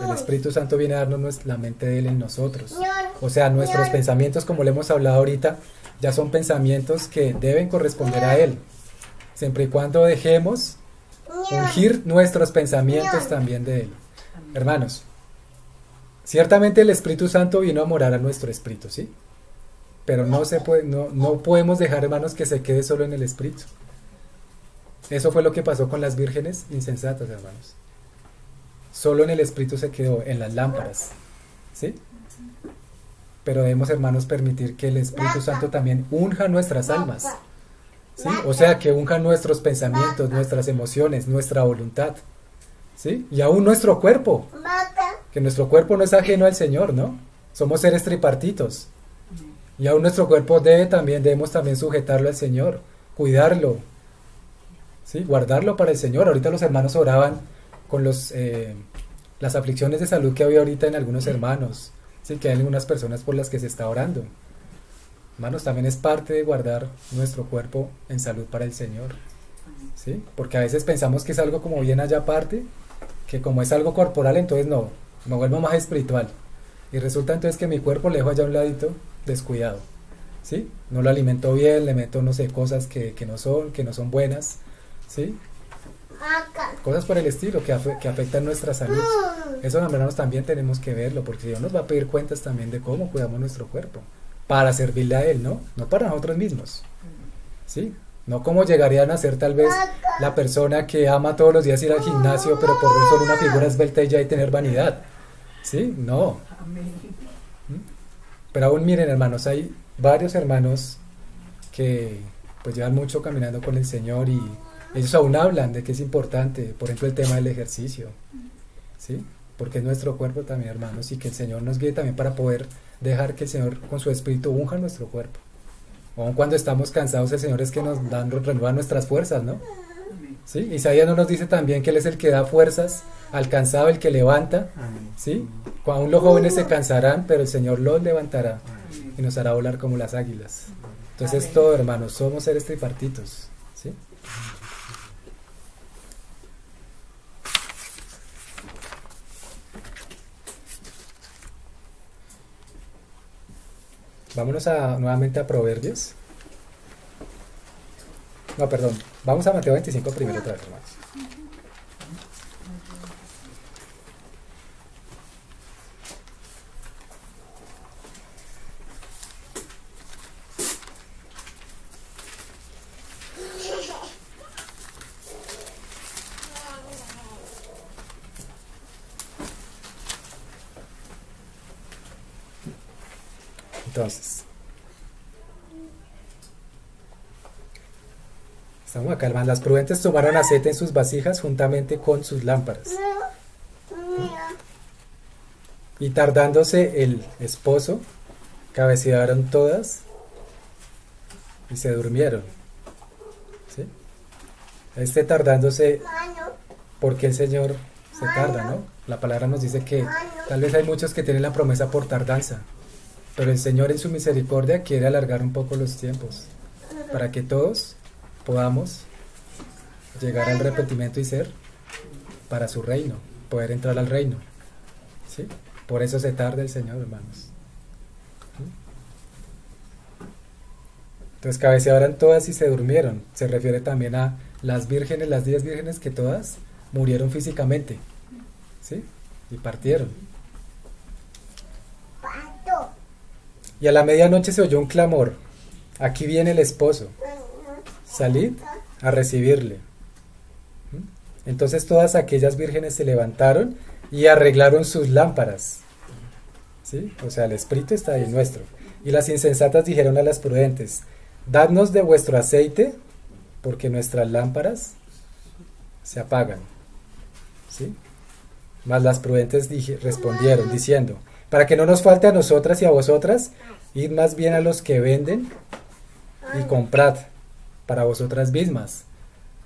El Espíritu Santo viene a darnos la mente de Él en nosotros. O sea, nuestros pensamientos, como le hemos hablado ahorita, ya son pensamientos que deben corresponder a Él. Siempre y cuando dejemos ungir nuestros pensamientos también de Él. Hermanos, ciertamente el Espíritu Santo vino a morar a nuestro espíritu, ¿sí? Pero no podemos dejar, hermanos, que se quede solo en el espíritu. Eso fue lo que pasó con las vírgenes insensatas, hermanos. Solo en el espíritu se quedó, en las lámparas, ¿sí? Pero debemos, hermanos, permitir que el Espíritu Santo también unja nuestras almas, ¿sí? O sea, que unja nuestros pensamientos, nuestras emociones, nuestra voluntad, ¿sí? Y aún nuestro cuerpo, que nuestro cuerpo no es ajeno al Señor, ¿no? Somos seres tripartitos. Y aún nuestro cuerpo debemos también sujetarlo al Señor, cuidarlo, ¿sí? Guardarlo para el Señor. Ahorita los hermanos oraban con las aflicciones de salud que había ahorita en algunos hermanos, ¿sí? Que hay algunas personas por las que se está orando. Hermanos, también es parte de guardar nuestro cuerpo en salud para el Señor, ¿sí? Porque a veces pensamos que es algo como bien allá aparte, que como es algo corporal, entonces no, me vuelvo más espiritual. Y resulta entonces que mi cuerpo le dejo allá a un ladito descuidado, ¿sí? No lo alimento bien, le meto, no sé, cosas que no son buenas, ¿sí? Cosas por el estilo que afectan nuestra salud. Eso, hermanos, también tenemos que verlo, porque Dios nos va a pedir cuentas también de cómo cuidamos nuestro cuerpo, para servirle a Él, ¿no? No para nosotros mismos, ¿sí? No como llegarían a ser tal vez la persona que ama todos los días ir al gimnasio, pero por ver solo una figura esbelta y ya y tener vanidad, ¿sí? No. Pero aún miren, hermanos, hay varios hermanos que pues llevan mucho caminando con el Señor y ellos aún hablan de que es importante, por ejemplo, el tema del ejercicio, ¿sí? Porque es nuestro cuerpo también, hermanos, y que el Señor nos guíe también para poder dejar que el Señor con su Espíritu unja nuestro cuerpo. Aun cuando estamos cansados, el Señor es que nos renueva nuestras fuerzas, ¿no? ¿Sí? Isaías nos dice también que Él es el que da fuerzas al cansado, el que levanta, ¿sí? Aún los jóvenes se cansarán, pero el Señor los levantará y nos hará volar como las águilas. Entonces todo, hermanos, somos seres tripartitos, ¿sí? Vámonos nuevamente a Proverbios. No, perdón. Vamos a Mateo 25 primero otra vez, hermanos. Entonces, estamos acá, hermanos. Las prudentes tomaron aceite en sus vasijas juntamente con sus lámparas. Y tardándose el esposo, cabecearon todas y se durmieron. ¿Sí? Tardándose, porque el Señor se tarda, ¿no? La palabra nos dice que tal vez hay muchos que tienen la promesa por tardanza, pero el Señor en su misericordia quiere alargar un poco los tiempos para que todos podamos llegar al arrepentimiento y ser para su reino, poder entrar al reino. ¿Sí? Por eso se tarda el Señor, hermanos. Entonces cabecearon todas y se durmieron. Se refiere también a las vírgenes, las 10 vírgenes que todas murieron físicamente. ¿Sí? Y partieron. Y a la medianoche se oyó un clamor: aquí viene el esposo, salid a recibirle. Entonces todas aquellas vírgenes se levantaron y arreglaron sus lámparas. ¿Sí? O sea, el espíritu está ahí nuestro. Y las insensatas dijeron a las prudentes: dadnos de vuestro aceite, porque nuestras lámparas se apagan. ¿Sí? Mas las prudentes respondieron diciendo: para que no nos falte a nosotras y a vosotras, id más bien a los que venden y comprad para vosotras mismas.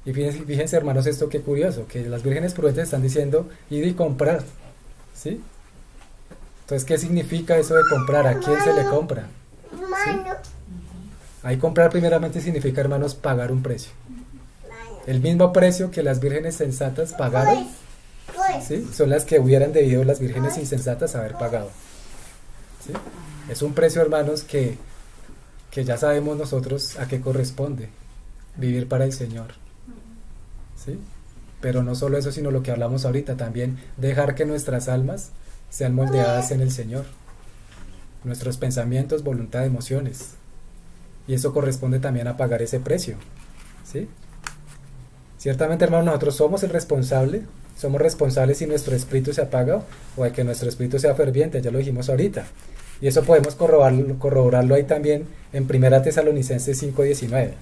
Y fíjense, hermanos, esto qué curioso, que las vírgenes prudentes están diciendo: id y comprad. ¿Sí? Entonces, ¿qué significa eso de comprar? ¿A quién se le compra? ¿Sí? Ahí comprar primeramente significa, hermanos, pagar un precio. El mismo precio que las vírgenes sensatas pagaron, ¿sí? Son las que hubieran debido las vírgenes insensatas haber pagado. ¿Sí? Es un precio, hermanos, que ya sabemos nosotros a qué corresponde: vivir para el Señor. ¿Sí? Pero no solo eso, sino lo que hablamos ahorita, también dejar que nuestras almas sean moldeadas en el Señor, nuestros pensamientos, voluntad, emociones, y eso corresponde también a pagar ese precio. ¿Sí? Ciertamente, hermanos, nosotros somos responsables si nuestro espíritu se apaga o de que nuestro espíritu sea ferviente, ya lo dijimos ahorita, y eso podemos corroborarlo ahí también en 1 Tesalonicenses 5:19.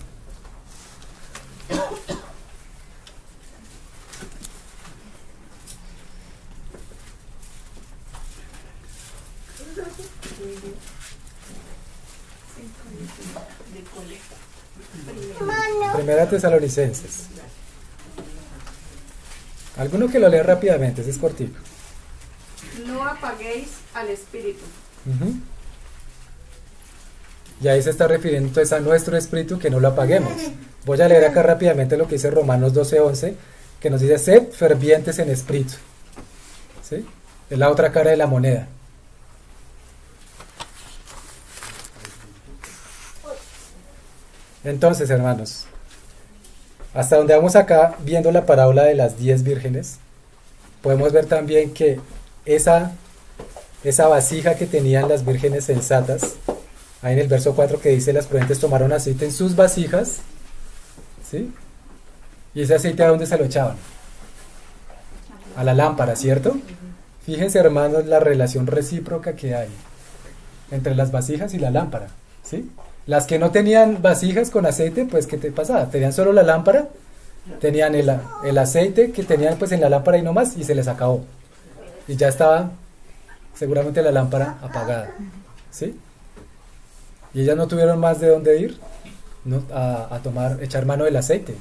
Primera Tesalonicenses. Alguno que lo lea rápidamente, ese es cortico. No apaguéis al espíritu. Y ahí se está refiriendo entonces a nuestro espíritu, que no lo apaguemos. Voy a leer acá rápidamente lo que dice Romanos 12:11, que nos dice: sed fervientes en espíritu. ¿Sí? Es la otra cara de la moneda. Entonces, hermanos, hasta donde vamos acá viendo la parábola de las 10 vírgenes, podemos ver también que esa vasija que tenían las vírgenes sensatas, ahí en el verso 4 que dice: las prudentes tomaron aceite en sus vasijas, ¿sí? Y ese aceite, ¿a dónde se lo echaban? A la lámpara, ¿cierto? Fíjense, hermanos, la relación recíproca que hay entre las vasijas y la lámpara, ¿sí? Las que no tenían vasijas con aceite, pues ¿qué te pasaba? Tenían solo la lámpara, tenían el aceite que tenían pues en la lámpara y no más, y se les acabó. Y ya estaba seguramente la lámpara apagada, ¿sí? Y ellas no tuvieron más de dónde ir, ¿no? Echar mano del aceite,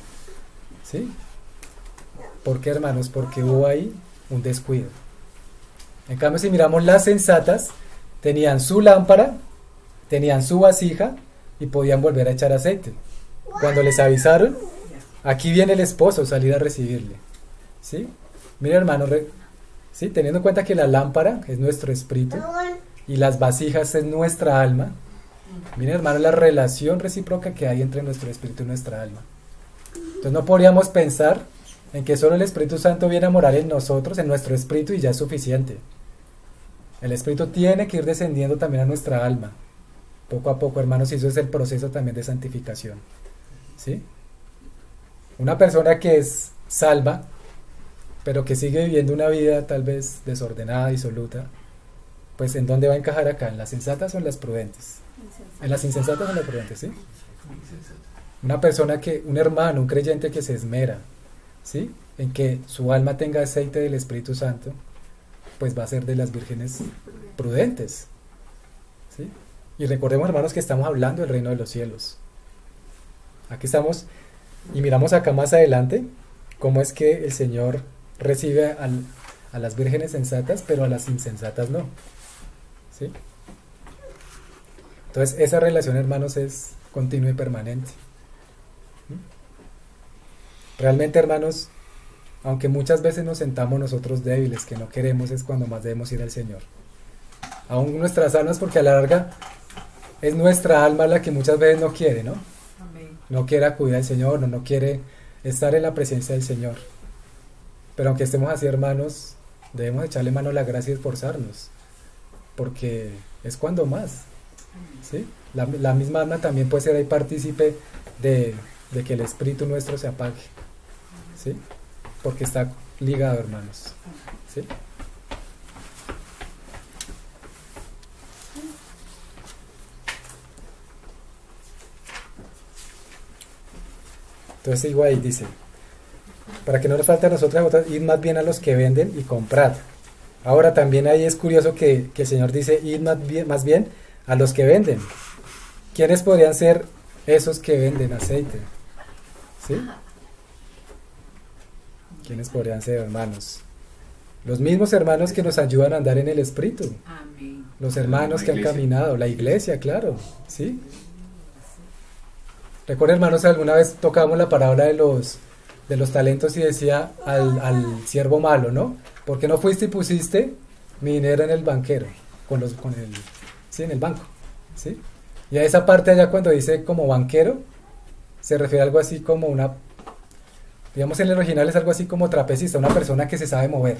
¿sí? ¿Por qué, hermanos? Porque hubo ahí un descuido. En cambio, si miramos las sensatas, tenían su lámpara, tenían su vasija y podían volver a echar aceite. Cuando les avisaron: aquí viene el esposo, salir a recibirle. ¿Sí? Mira, hermano, ¿sí? Teniendo en cuenta que la lámpara es nuestro espíritu y las vasijas es nuestra alma. Mira, hermano, la relación recíproca que hay entre nuestro espíritu y nuestra alma. Entonces no podríamos pensar en que solo el Espíritu Santo viene a morar en nosotros, en nuestro espíritu, y ya es suficiente. El espíritu tiene que ir descendiendo también a nuestra alma, poco a poco, hermanos, y eso es el proceso también de santificación. ¿Sí? Una persona que es salva, pero que sigue viviendo una vida tal vez desordenada, disoluta, pues ¿en dónde va a encajar acá? ¿En las sensatas o en las prudentes? En las insensatas o en las prudentes, ¿sí? Una persona un hermano, un creyente que se esmera, ¿sí? En que su alma tenga aceite del Espíritu Santo, pues va a ser de las vírgenes prudentes, ¿sí? Y recordemos, hermanos, que estamos hablando del reino de los cielos. Aquí estamos, y miramos acá más adelante, cómo es que el Señor recibe a las vírgenes sensatas, pero a las insensatas no, ¿sí? Entonces, esa relación, hermanos, es continua y permanente. Realmente, hermanos, aunque muchas veces nos sentamos nosotros débiles, que no queremos, es cuando más debemos ir al Señor. Aún nuestras almas, porque a la larga es nuestra alma la que muchas veces no quiere, ¿no? Amén. No quiere acudir al Señor, no quiere estar en la presencia del Señor. Pero aunque estemos así, hermanos, debemos echarle mano a la gracia y esforzarnos, porque es cuando más, ¿sí? La misma alma también puede ser ahí partícipe de que el espíritu nuestro se apague, ¿sí? Porque está ligado, hermanos, ¿sí? Entonces sigo ahí, dice, para que no nos falte a nosotras otras, id más bien a los que venden y comprad. Ahora también ahí es curioso que el Señor dice, id más bien a los que venden. ¿Quiénes podrían ser esos que venden aceite? ¿Sí? ¿Quiénes podrían ser, hermanos? Los mismos hermanos que nos ayudan a andar en el Espíritu. Amén. Los hermanos que han caminado, la iglesia, claro, ¿sí? Recuerden, hermanos, alguna vez tocábamos la parábola de los talentos y decía al siervo malo, ¿no? ¿Por qué no fuiste y pusiste mi dinero en el banquero? Sí, en el banco, ¿sí? Y a esa parte allá cuando dice como banquero, se refiere a algo así como digamos en el original es algo así como trapecista, una persona que se sabe mover,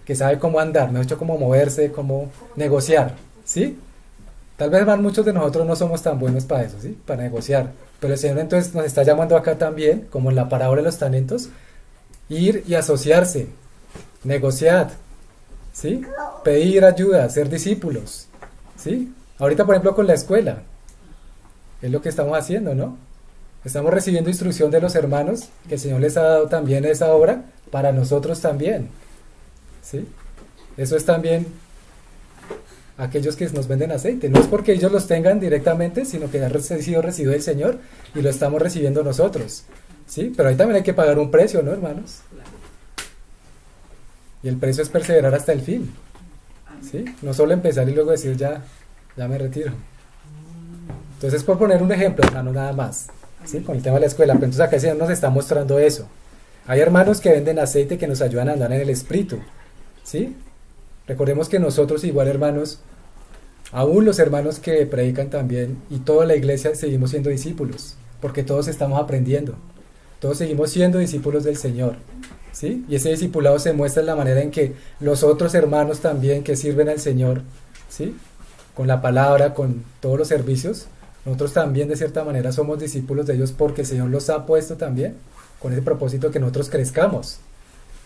que sabe cómo andar, mejor dicho, cómo moverse, cómo negociar, ¿sí? Tal vez muchos de nosotros no somos tan buenos para eso, ¿sí? Para negociar. Pero el Señor entonces nos está llamando acá también, como en la parábola de los talentos, ir y asociarse, negociar, ¿sí? Pedir ayuda, ser discípulos, ¿sí? Ahorita, por ejemplo, con la escuela, es lo que estamos haciendo, ¿no? Estamos recibiendo instrucción de los hermanos, que el Señor les ha dado también esa obra, para nosotros también, ¿sí? Eso es también aquellos que nos venden aceite, no es porque ellos los tengan directamente, sino que ha sido recibido del Señor y lo estamos recibiendo nosotros, ¿sí? Pero ahí también hay que pagar un precio, ¿no, hermanos? Y el precio es perseverar hasta el fin, ¿sí? No solo empezar y luego decir ya me retiro. Entonces, por poner un ejemplo, hermano, nada más, ¿sí? Con el tema de la escuela, pero entonces acá el Señor nos está mostrando eso. Hay hermanos que venden aceite que nos ayudan a andar en el Espíritu, ¿sí? Recordemos que nosotros igual, hermanos, aún los hermanos que predican también y toda la iglesia seguimos siendo discípulos, porque todos estamos aprendiendo, todos seguimos siendo discípulos del Señor, ¿sí? Y ese discipulado se muestra en la manera en que los otros hermanos también que sirven al Señor, ¿sí? Con la palabra, con todos los servicios, nosotros también de cierta manera somos discípulos de ellos porque el Señor los ha puesto también con ese propósito que nosotros crezcamos,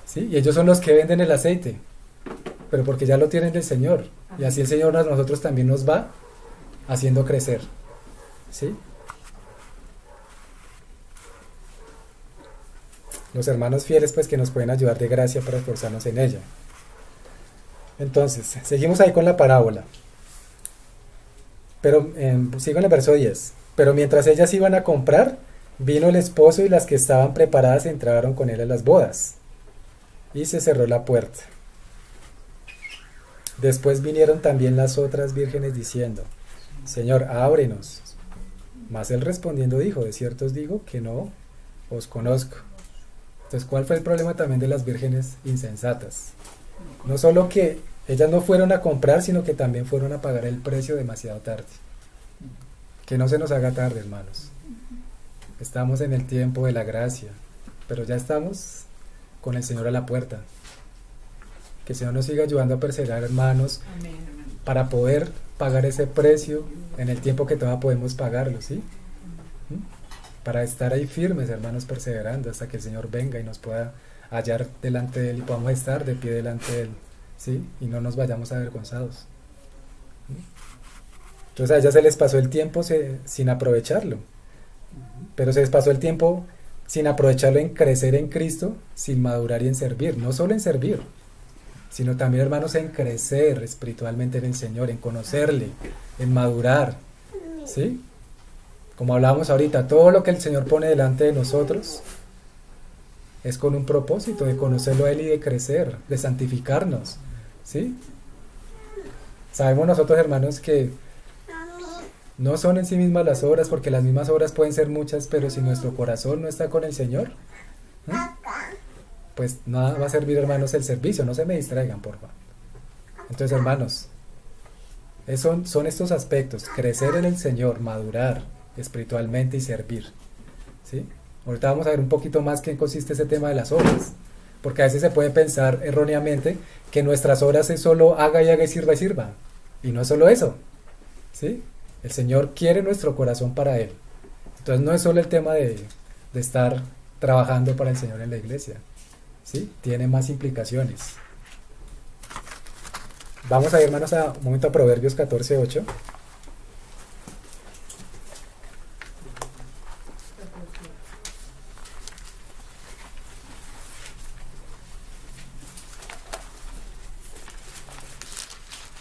¿sí? Y ellos son los que venden el aceite, pero porque ya lo tienen del Señor, y así el Señor a nosotros también nos va haciendo crecer, ¿sí? Los hermanos fieles pues que nos pueden ayudar de gracia para esforzarnos en ella. Entonces, seguimos ahí con la parábola, pero sigo en el verso 10. Pero mientras ellas iban a comprar, vino el esposo y las que estaban preparadas entraron con él a las bodas, y se cerró la puerta. Después vinieron también las otras vírgenes diciendo, Señor, ábrenos. Mas él respondiendo dijo, de cierto os digo que no os conozco. Entonces, ¿cuál fue el problema también de las vírgenes insensatas? No solo que ellas no fueron a comprar, sino que también fueron a pagar el precio demasiado tarde. Que no se nos haga tarde, hermanos. Estamos en el tiempo de la gracia, pero ya estamos con el Señor a la puerta. Que el Señor nos siga ayudando a perseverar, hermanos, Amén. para poder pagar ese precio en el tiempo que todavía podemos pagarlo, ¿sí? Para estar ahí firmes, hermanos, perseverando hasta que el Señor venga y nos pueda hallar delante de Él y podamos estar de pie delante de Él, ¿sí? Y no nos vayamos avergonzados. Entonces a ellas se les pasó el tiempo sin aprovecharlo, pero se les pasó el tiempo sin aprovecharlo en crecer en Cristo, sin madurar y en servir, no solo en servir, sino también, hermanos, en crecer espiritualmente en el Señor, en conocerle, en madurar, ¿sí? Como hablábamos ahorita, todo lo que el Señor pone delante de nosotros es con un propósito de conocerlo a Él y de crecer, de santificarnos, ¿sí? Sabemos nosotros, hermanos, que no son en sí mismas las obras, porque las mismas obras pueden ser muchas, pero si nuestro corazón no está con el Señor, pues nada va a servir, hermanos, el servicio. No se me distraigan, por favor. Entonces, hermanos, son estos aspectos: crecer en el Señor, madurar espiritualmente y servir, ¿sí? Ahorita vamos a ver un poquito más qué consiste ese tema de las obras, porque a veces se puede pensar erróneamente que nuestras obras es solo haga y haga y sirva, y no es solo eso, ¿sí? El Señor quiere nuestro corazón para Él. Entonces no es solo el tema de estar trabajando para el Señor en la iglesia, ¿sí? Tiene más implicaciones. Vamos a ir, hermanos, un momento a Proverbios 14:8.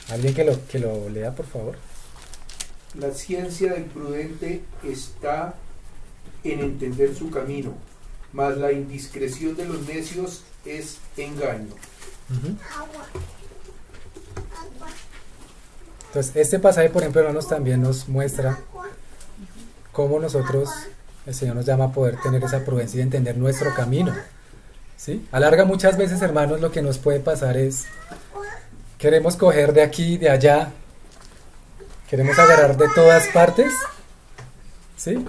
¿Alguien que lo lea, por favor? La ciencia del prudente está en entender su camino, mas la indiscreción de los necios es engaño. Entonces, este pasaje, por ejemplo, hermanos, también nos muestra cómo nosotros, el Señor nos llama a poder tener esa prudencia y entender nuestro camino, ¿sí? A larga, muchas veces, hermanos, lo que nos puede pasar es queremos coger de aquí, de allá, queremos agarrar de todas partes, ¿sí?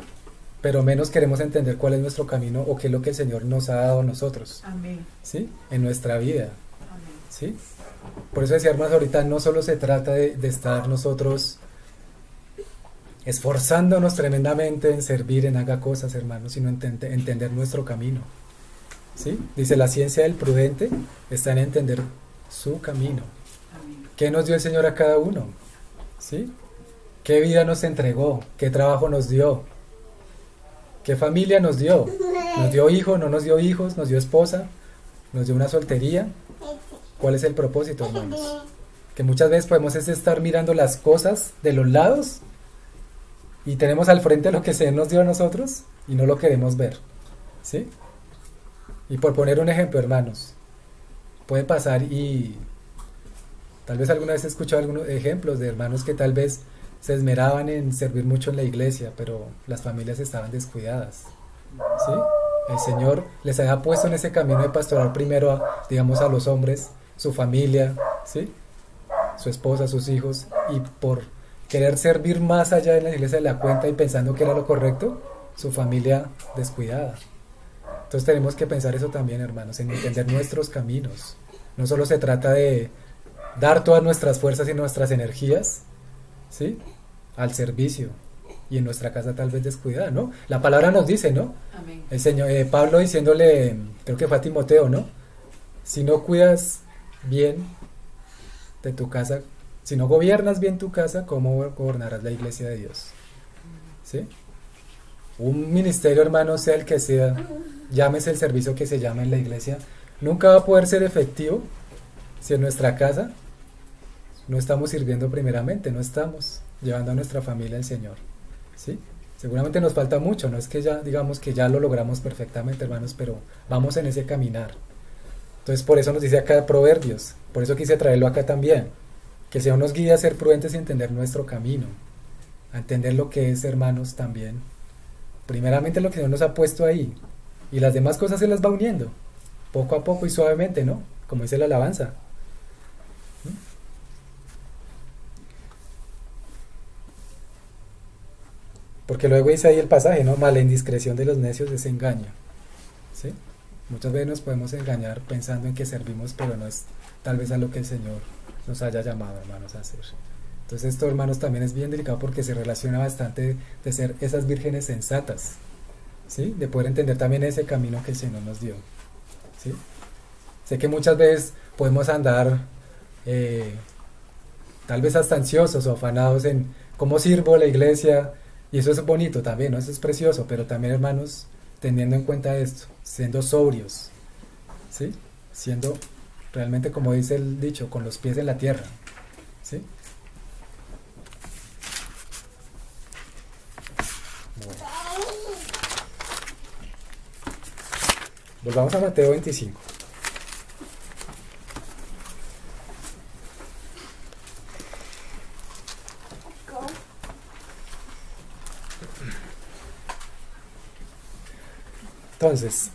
Pero menos queremos entender cuál es nuestro camino o qué es lo que el Señor nos ha dado a nosotros, Amén. ¿sí? En nuestra vida, Amén. ¿sí? Por eso decía, hermanos, ahorita no solo se trata de estar nosotros esforzándonos tremendamente en servir, en haga cosas, hermanos, sino entender nuestro camino, ¿sí? Dice, la ciencia del prudente está en entender su camino. Amén. ¿Qué nos dio el Señor a cada uno? ¿Sí? ¿Qué vida nos entregó? ¿Qué trabajo nos dio? ¿Qué familia nos dio? ¿Nos dio hijos? ¿No nos dio hijos? ¿Nos dio esposa? ¿Nos dio una soltería? ¿Cuál es el propósito, hermanos? Que muchas veces podemos estar mirando las cosas de los lados y tenemos al frente lo que se nos dio a nosotros y no lo queremos ver, ¿sí? Y por poner un ejemplo, hermanos, puede pasar, y tal vez alguna vez he escuchado algunos ejemplos de hermanos que tal vez se esmeraban en servir mucho en la iglesia, pero las familias estaban descuidadas, ¿sí? El Señor les había puesto en ese camino de pastoral primero digamos, a los hombres, su familia, ¿sí? Su esposa, sus hijos, y por querer servir más allá en la iglesia de la cuenta y pensando que era lo correcto, su familia descuidada. Entonces tenemos que pensar eso también, hermanos, en entender nuestros caminos. No solo se trata de dar todas nuestras fuerzas y nuestras energías, ¿sí? Al servicio, y en nuestra casa tal vez descuidada, ¿no? La palabra nos dice, ¿no? Amén. El Señor, Pablo diciéndole, creo que fue a Timoteo, ¿no? Si no cuidas bien de tu casa, si no gobiernas bien tu casa, ¿cómo gobernarás la iglesia de Dios? ¿Sí? Un ministerio, hermano, sea el que sea, llámese el servicio que se llame en la iglesia, nunca va a poder ser efectivo si en nuestra casa no estamos sirviendo primeramente, no estamos llevando a nuestra familia al Señor, ¿sí? Seguramente nos falta mucho, no es que ya digamos que ya lo logramos perfectamente, hermanos, pero vamos en ese caminar. Entonces por eso nos dice acá Proverbios, por eso quise traerlo acá también, que el Señor nos guíe a ser prudentes y entender nuestro camino, a entender lo que es, hermanos, también primeramente lo que Dios nos ha puesto ahí, y las demás cosas se las va uniendo poco a poco y suavemente, ¿no? Como dice la alabanza. Porque luego dice ahí el pasaje, ¿no? Mas la indiscreción de los necios es engaño, ¿sí? Muchas veces nos podemos engañar pensando en que servimos, pero no es tal vez a lo que el Señor nos haya llamado, hermanos, a hacer. Entonces esto, hermanos, también es bien delicado porque se relaciona bastante de ser esas vírgenes sensatas, ¿sí? De poder entender también ese camino que el Señor nos dio, ¿sí? Sé que muchas veces podemos andar tal vez hasta ansiosos o afanados en cómo sirvo a la iglesia, y eso es bonito también, ¿no? Eso es precioso, pero también, hermanos, teniendo en cuenta esto, siendo sobrios, ¿sí? Siendo realmente, como dice el dicho, con los pies en la tierra, ¿sí? Bueno. Volvamos a Mateo 25. Entonces,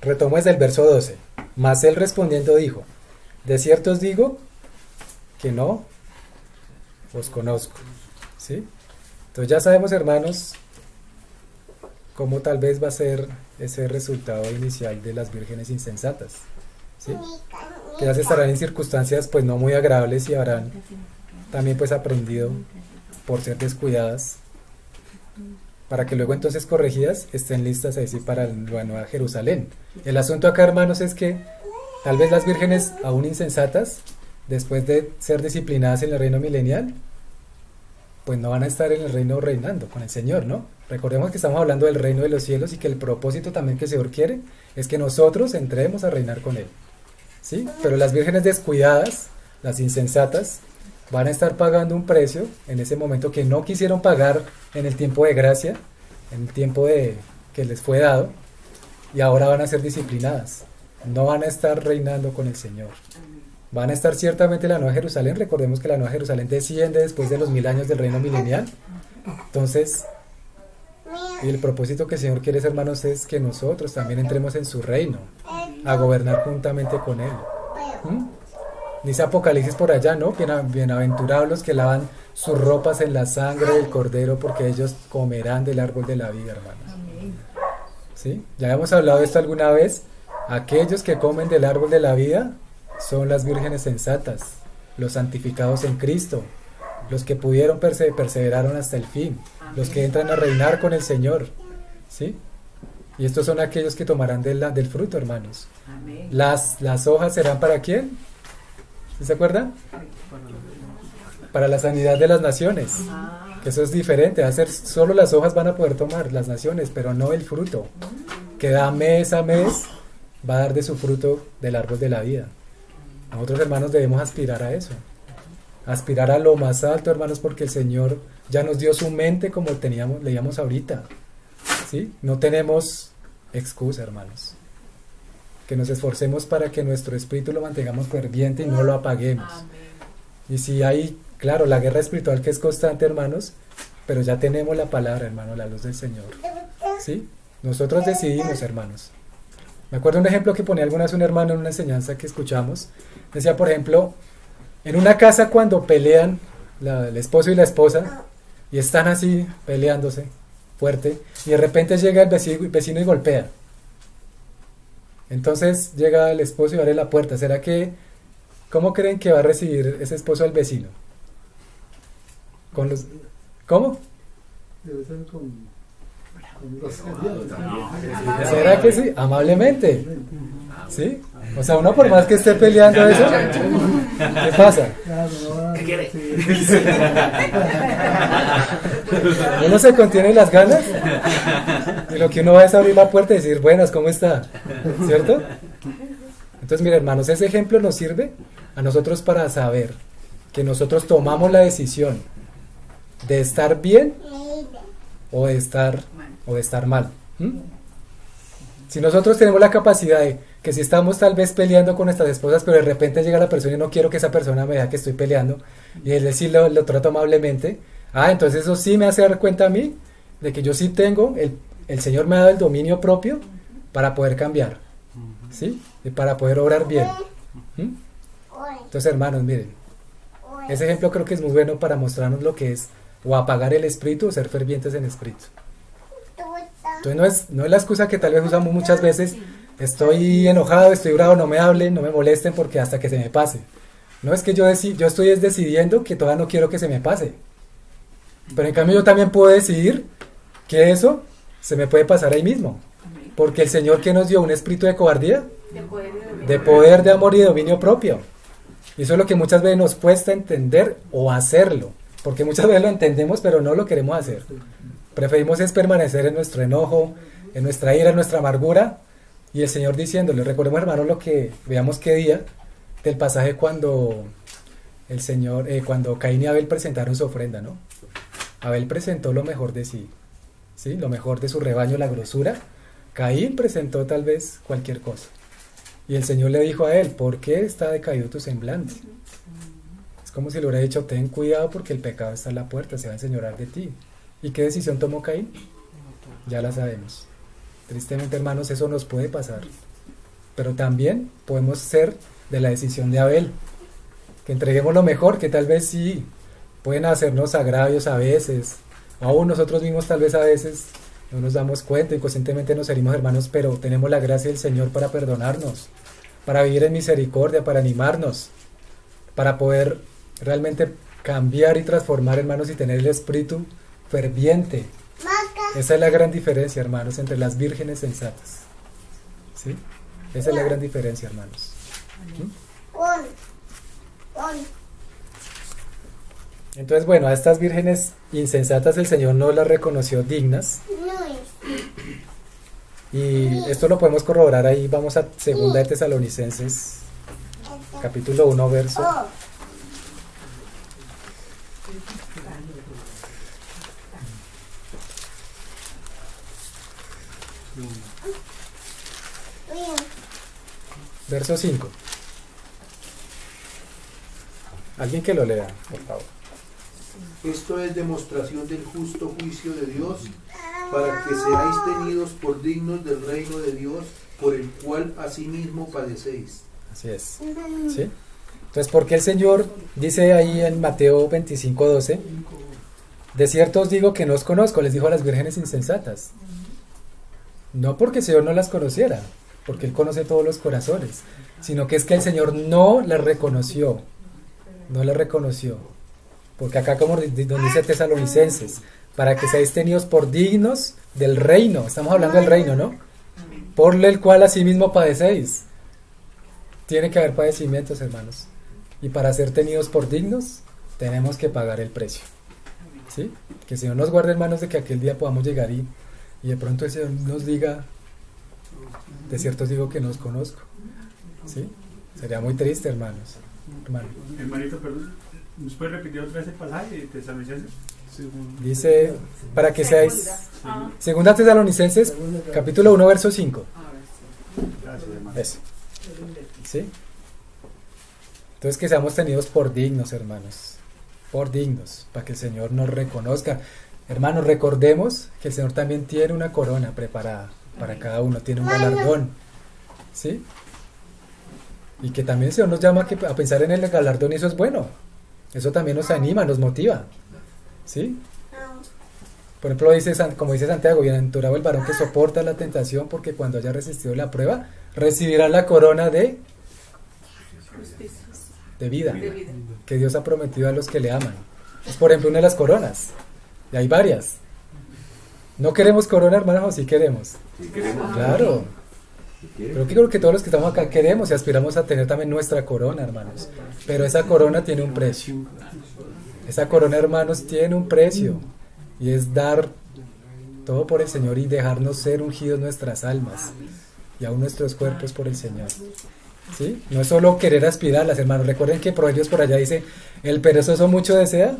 retomo desde el verso 12. Mas él respondiendo dijo: de cierto os digo que no os conozco. ¿Sí? Entonces ya sabemos, hermanos, cómo tal vez va a ser ese resultado inicial de las vírgenes insensatas. ¿Sí? Que ya se estarán en circunstancias pues no muy agradables y habrán también pues aprendido por ser descuidadas, para que luego entonces corregidas estén listas así para la Nueva Jerusalén. El asunto acá, hermanos, es que tal vez las vírgenes aún insensatas, después de ser disciplinadas en el reino milenial, pues no van a estar en el reino reinando con el Señor, ¿no? Recordemos que estamos hablando del reino de los cielos y que el propósito también que el Señor quiere es que nosotros entremos a reinar con Él, ¿sí? Pero las vírgenes descuidadas, las insensatas, van a estar pagando un precio en ese momento que no quisieron pagar en el tiempo de gracia, en el tiempo que les fue dado, y ahora van a ser disciplinadas. No van a estar reinando con el Señor. Van a estar ciertamente en la Nueva Jerusalén. Recordemos que la Nueva Jerusalén desciende después de los 1000 años del reino milenial. Entonces, y el propósito que el Señor quiere, hermanos, es que nosotros también entremos en su reino, a gobernar juntamente con Él. Dice Apocalipsis por allá, ¿no? Bienaventurados los que lavan sus ropas en la sangre del Cordero, porque ellos comerán del árbol de la vida, hermanos. ¿Sí? Ya hemos hablado de esto alguna vez. Aquellos que comen del árbol de la vida son las vírgenes sensatas, los santificados en Cristo, los que pudieron perseveraron hasta el fin, los que entran a reinar con el Señor. ¿Sí? Y estos son aquellos que tomarán del fruto, hermanos. Las hojas serán ¿para quién? ¿Se acuerdan? Para la sanidad de las naciones. Que eso es diferente. Va a ser solo las hojas van a poder tomar las naciones, pero no el fruto. Que da mes a mes va a dar de su fruto del árbol de la vida. Nosotros, hermanos, debemos aspirar a eso. Aspirar a lo más alto, hermanos, porque el Señor ya nos dio su mente como leíamos ahorita. ¿Sí? No tenemos excusa, hermanos. Que nos esforcemos para que nuestro espíritu lo mantengamos ferviente y no lo apaguemos. Y si hay, claro, la guerra espiritual que es constante, hermanos, pero ya tenemos la palabra, hermano, la luz del Señor. ¿Sí? Nosotros decidimos, hermanos. Me acuerdo un ejemplo que ponía alguna vez un hermano en una enseñanza que escuchamos. Decía, por ejemplo, en una casa cuando pelean el esposo y la esposa y están así peleándose fuerte y de repente llega el vecino y golpea. Entonces llega el esposo y abre la puerta. ¿Será que, cómo creen que va a recibir ese esposo al vecino? ¿Cómo? Debe ser con ¿Será que sí? Amablemente. ¿Sí? O sea, uno por más que esté peleando eso, ¿qué pasa? ¿Qué quiere? Uno se contiene las ganas y lo que uno va es abrir la puerta y decir, buenas, ¿cómo está? ¿Cierto? Entonces, mire, hermanos, ese ejemplo nos sirve a nosotros para saber que nosotros tomamos la decisión de estar bien o de estar mal. Si nosotros tenemos la capacidad de que si estamos tal vez peleando con nuestras esposas, pero de repente llega la persona y no quiero que esa persona me vea que estoy peleando, y él sí lo trato amablemente, entonces eso sí me hace dar cuenta a mí de que yo sí tengo, el Señor me ha dado el dominio propio para poder cambiar, ¿sí? Y para poder obrar bien. Entonces, hermanos, miren, ese ejemplo creo que es muy bueno para mostrarnos lo que es o apagar el espíritu o ser fervientes en espíritu. Entonces no es la excusa que tal vez usamos muchas veces, estoy enojado, estoy bravo, no me hablen, no me molesten porque hasta que se me pase. No, es que yo estoy decidiendo que todavía no quiero que se me pase. Pero en cambio yo también puedo decidir que eso se me puede pasar ahí mismo. Porque el Señor que nos dio un espíritu de cobardía, de poder, de amor y de dominio propio. Y eso es lo que muchas veces nos cuesta entender o hacerlo, porque muchas veces lo entendemos pero no lo queremos hacer. Preferimos es permanecer en nuestro enojo, en nuestra ira, en nuestra amargura, y el Señor diciéndole, recordemos hermanos lo que veamos qué día del pasaje cuando el Señor, cuando Caín y Abel presentaron su ofrenda, ¿no? Abel presentó lo mejor de sí, ¿sí? Lo mejor de su rebaño, la grosura. Caín presentó tal vez cualquier cosa. Y el Señor le dijo a él, ¿por qué está decaído tu semblante? Es como si le hubiera dicho, ten cuidado porque el pecado está en la puerta, se va a enseñorear de ti. ¿Y qué decisión tomó Caín? Ya la sabemos. Tristemente, hermanos, eso nos puede pasar. Pero también podemos ser de la decisión de Abel, que entreguemos lo mejor, que tal vez sí pueden hacernos agravios a veces, o aún nosotros mismos tal vez a veces no nos damos cuenta, inconscientemente nos herimos, hermanos, pero tenemos la gracia del Señor para perdonarnos, para vivir en misericordia, para animarnos, para poder realmente cambiar y transformar, hermanos, y tener el espíritu ferviente. Esa es la gran diferencia, hermanos, entre las vírgenes sensatas. ¿Sí? Esa es la gran diferencia, hermanos. Entonces, bueno, a estas vírgenes insensatas el Señor no las reconoció dignas. Y esto lo podemos corroborar ahí. Vamos a 2 de Tesalonicenses, capítulo 1, verso. Verso 5. Alguien que lo lea, por favor. Esto es demostración del justo juicio de Dios, para que seáis tenidos por dignos del reino de Dios, por el cual asimismo padecéis. Así es. ¿Sí? Entonces, ¿por qué el Señor dice ahí en Mateo 25:12? De cierto os digo que no os conozco, les dijo a las vírgenes insensatas. No porque el Señor no las conociera, porque Él conoce todos los corazones, sino que es que el Señor no las reconoció. No las reconoció. Porque acá, como dice Tesalonicenses, para que seáis tenidos por dignos del reino. Estamos hablando del reino, ¿no? Por el cual asimismo padecéis. Tiene que haber padecimientos, hermanos. Y para ser tenidos por dignos, tenemos que pagar el precio. ¿Sí? Que el Señor nos guarde, hermanos, de que aquel día podamos llegar y de pronto el Señor nos diga, de cierto os digo que no os conozco. ¿Sí? Sería muy triste, hermanos. Hermanito, perdón, ¿nos puede repetir otra vez el pasaje de Tesalonicenses? Dice, para que seáis, 2 Tesalonicenses, capítulo 1, verso 5. Gracias, hermano. Eso. ¿Sí? Entonces que seamos tenidos por dignos, hermanos. Por dignos, para que el Señor nos reconozca. Hermanos, recordemos que el Señor también tiene una corona preparada para cada uno, tiene un galardón. ¿Sí? Y que también el Señor nos llama a pensar en el galardón, y eso es bueno. Eso también nos anima, nos motiva. ¿Sí? Por ejemplo, como dice Santiago, bienaventurado el varón que soporta la tentación, porque cuando haya resistido la prueba, recibirá la corona de vida, que Dios ha prometido a los que le aman. Es, por ejemplo, una de las coronas. Y hay varias. ¿No queremos corona, hermanos, o sí queremos? Sí queremos. Claro. Pero creo que todos los que estamos acá queremos y aspiramos a tener también nuestra corona, hermanos. Pero esa corona tiene un precio. Esa corona, hermanos, tiene un precio. Y es dar todo por el Señor y dejarnos ser ungidos nuestras almas y aún nuestros cuerpos por el Señor. ¿Sí? No es solo querer aspirarlas, hermanos. Recuerden que Proverbios por allá dice, el perezoso mucho desea,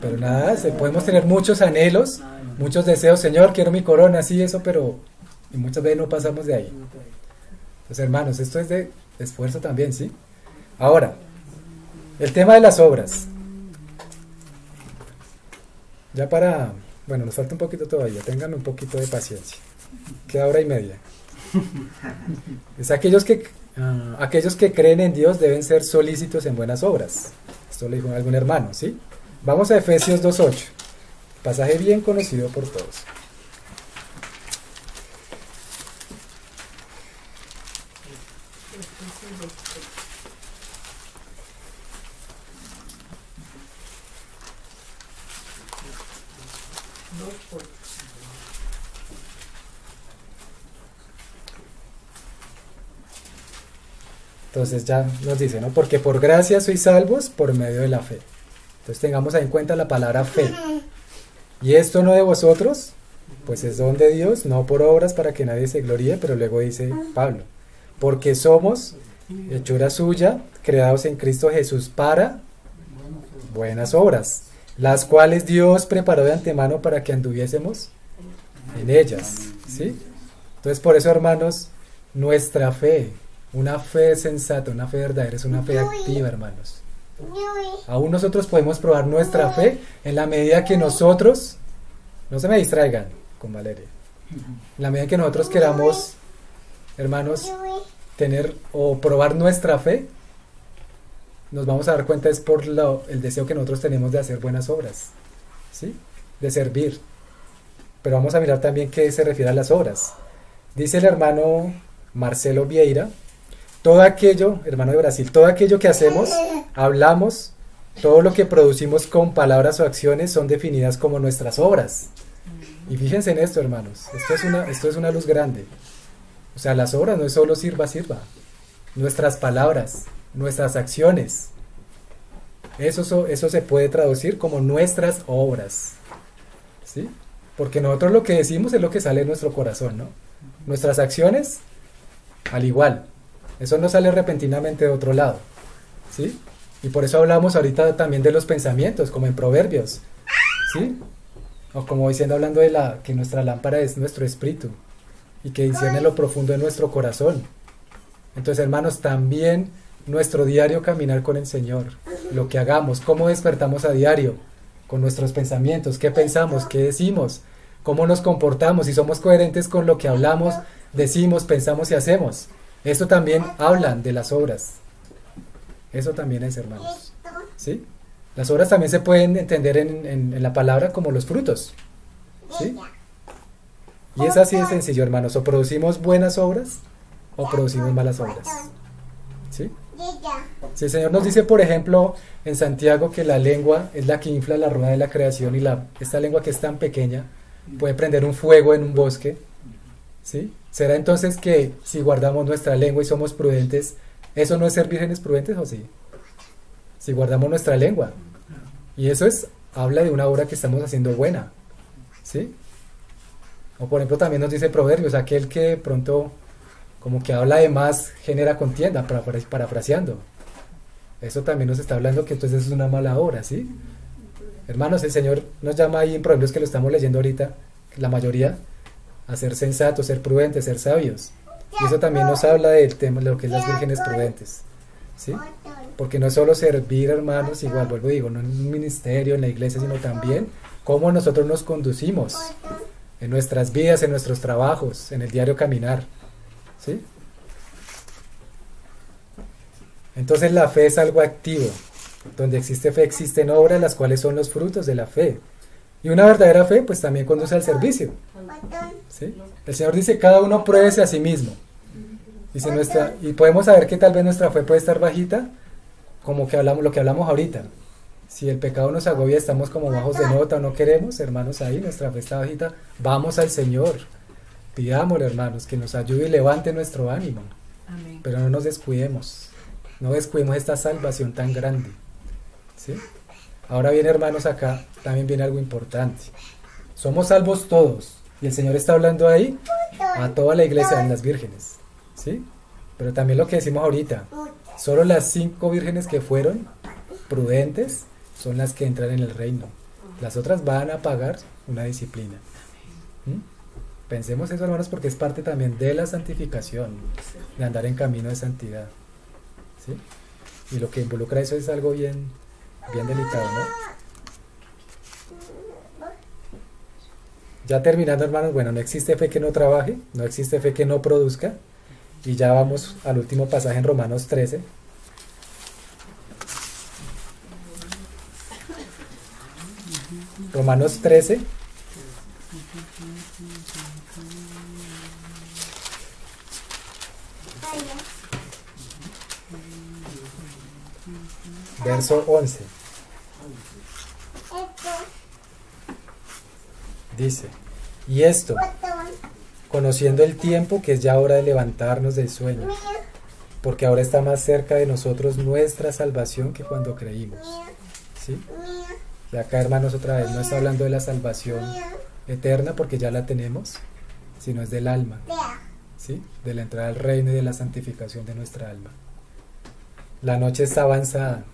pero nada, podemos tener muchos anhelos, muchos deseos. Señor, quiero mi corona, sí, eso, pero y muchas veces no pasamos de ahí. Entonces, hermanos, esto es de esfuerzo también, ¿sí? Ahora, el tema de las obras. Ya bueno, nos falta un poquito todavía, tengan un poquito de paciencia. Queda hora y media. Es aquellos que creen en Dios deben ser solícitos en buenas obras. Esto lo dijo algún hermano, ¿sí? Vamos a Efesios 2:8, pasaje bien conocido por todos. Entonces ya nos dice, ¿no? Porque por gracia sois salvos por medio de la fe. Entonces tengamos ahí en cuenta la palabra fe. Y esto no de vosotros, pues es don de Dios, no por obras para que nadie se gloríe, pero luego dice Pablo, porque somos hechura suya, creados en Cristo Jesús para buenas obras, las cuales Dios preparó de antemano para que anduviésemos en ellas, ¿sí? Entonces por eso, hermanos, nuestra fe, una fe sensata, una fe verdadera, es una fe activa, hermanos. Aún nosotros podemos probar nuestra fe en la medida que nosotros, no se me distraigan con Valeria, en la medida que nosotros queramos, hermanos, tener o probar nuestra fe, nos vamos a dar cuenta es por el deseo que nosotros tenemos de hacer buenas obras, ¿sí? De servir. Pero vamos a mirar también qué se refiere a las obras. Dice el hermano Marcelo Vieira, todo aquello, hermano de Brasil, todo aquello que hacemos, hablamos, todo lo que producimos con palabras o acciones son definidas como nuestras obras. Y fíjense en esto, hermanos, esto es una luz grande. O sea, las obras no es solo sirva. Nuestras palabras, nuestras acciones, eso se puede traducir como nuestras obras, ¿sí? Porque nosotros lo que decimos es lo que sale de nuestro corazón, ¿no? Nuestras acciones, al igual, eso no sale repentinamente de otro lado, ¿sí? Y por eso hablamos ahorita también de los pensamientos, como en Proverbios, ¿sí? O como diciendo, hablando de que nuestra lámpara es nuestro espíritu y que discierne lo profundo de nuestro corazón. Entonces, hermanos, también nuestro diario caminar con el Señor, lo que hagamos, cómo despertamos a diario, con nuestros pensamientos, qué pensamos, qué decimos, cómo nos comportamos, si somos coherentes con lo que hablamos, decimos, pensamos y hacemos. Esto también hablan de las obras. Eso también es, hermanos, ¿sí? Las obras también se pueden entender en la palabra como los frutos, ¿sí? Y es así de sencillo, hermanos, o producimos buenas obras o producimos malas obras, ¿sí? Si el Señor nos dice, por ejemplo, en Santiago, que la lengua es la que infla la rueda de la creación, y esta lengua que es tan pequeña puede prender un fuego en un bosque, ¿sí? ¿Será entonces que si guardamos nuestra lengua y somos prudentes, eso no es ser vírgenes prudentes, o sí? Si guardamos nuestra lengua, y eso habla de una obra que estamos haciendo buena, ¿sí? O por ejemplo también nos dice Proverbios, aquel que pronto como que habla de más genera contienda, parafraseando. Eso también nos está hablando que entonces es una mala obra, ¿sí? Hermanos, el Señor nos llama ahí en Proverbios, que lo estamos leyendo ahorita, la mayoría, a ser sensatos, ser prudentes, ser sabios. Y eso también nos habla del tema de lo que es las vírgenes prudentes, ¿sí? Porque no es solo servir, hermanos, igual vuelvo y digo, no en un ministerio, en la iglesia, sino también cómo nosotros nos conducimos en nuestras vidas, en nuestros trabajos, en el diario caminar, ¿sí? Entonces la fe es algo activo. Donde existe fe existen obras, las cuales son los frutos de la fe. Y una verdadera fe pues también conduce al servicio, ¿sí? El Señor dice, cada uno pruébese a sí mismo. Dice y podemos saber que tal vez nuestra fe puede estar bajita, como que lo que hablamos ahorita. Si el pecado nos agobia, estamos como bajos de nota o no queremos, hermanos, ahí nuestra fe está bajita, vamos al Señor, pidámosle, hermanos, que nos ayude y levante nuestro ánimo. Amén. Pero no nos descuidemos, no descuidemos esta salvación tan grande, ¿sí? Ahora bien, hermanos, acá también viene algo importante. Somos salvos todos, y el Señor está hablando ahí a toda la iglesia, en las vírgenes, ¿sí? Pero también lo que decimos ahorita, solo las 5 vírgenes que fueron prudentes son las que entran en el reino. Las otras van a pagar una disciplina. Pensemos eso, hermanos, porque es parte también de la santificación, de andar en camino de santidad, ¿sí? Y lo que involucra eso es algo bien delicado, ¿no? Ya terminando, hermanos, bueno, no existe fe que no trabaje, no existe fe que no produzca. Y ya vamos al último pasaje en Romanos 13. Romanos 13. Verso 11. Dice, y esto, conociendo el tiempo, que es ya hora de levantarnos del sueño, porque ahora está más cerca de nosotros nuestra salvación que cuando creímos. ¿Sí? Y acá, hermanos, otra vez, no está hablando de la salvación eterna porque ya la tenemos, sino es del alma, ¿sí? De la entrada al reino y de la santificación de nuestra alma. La noche está avanzada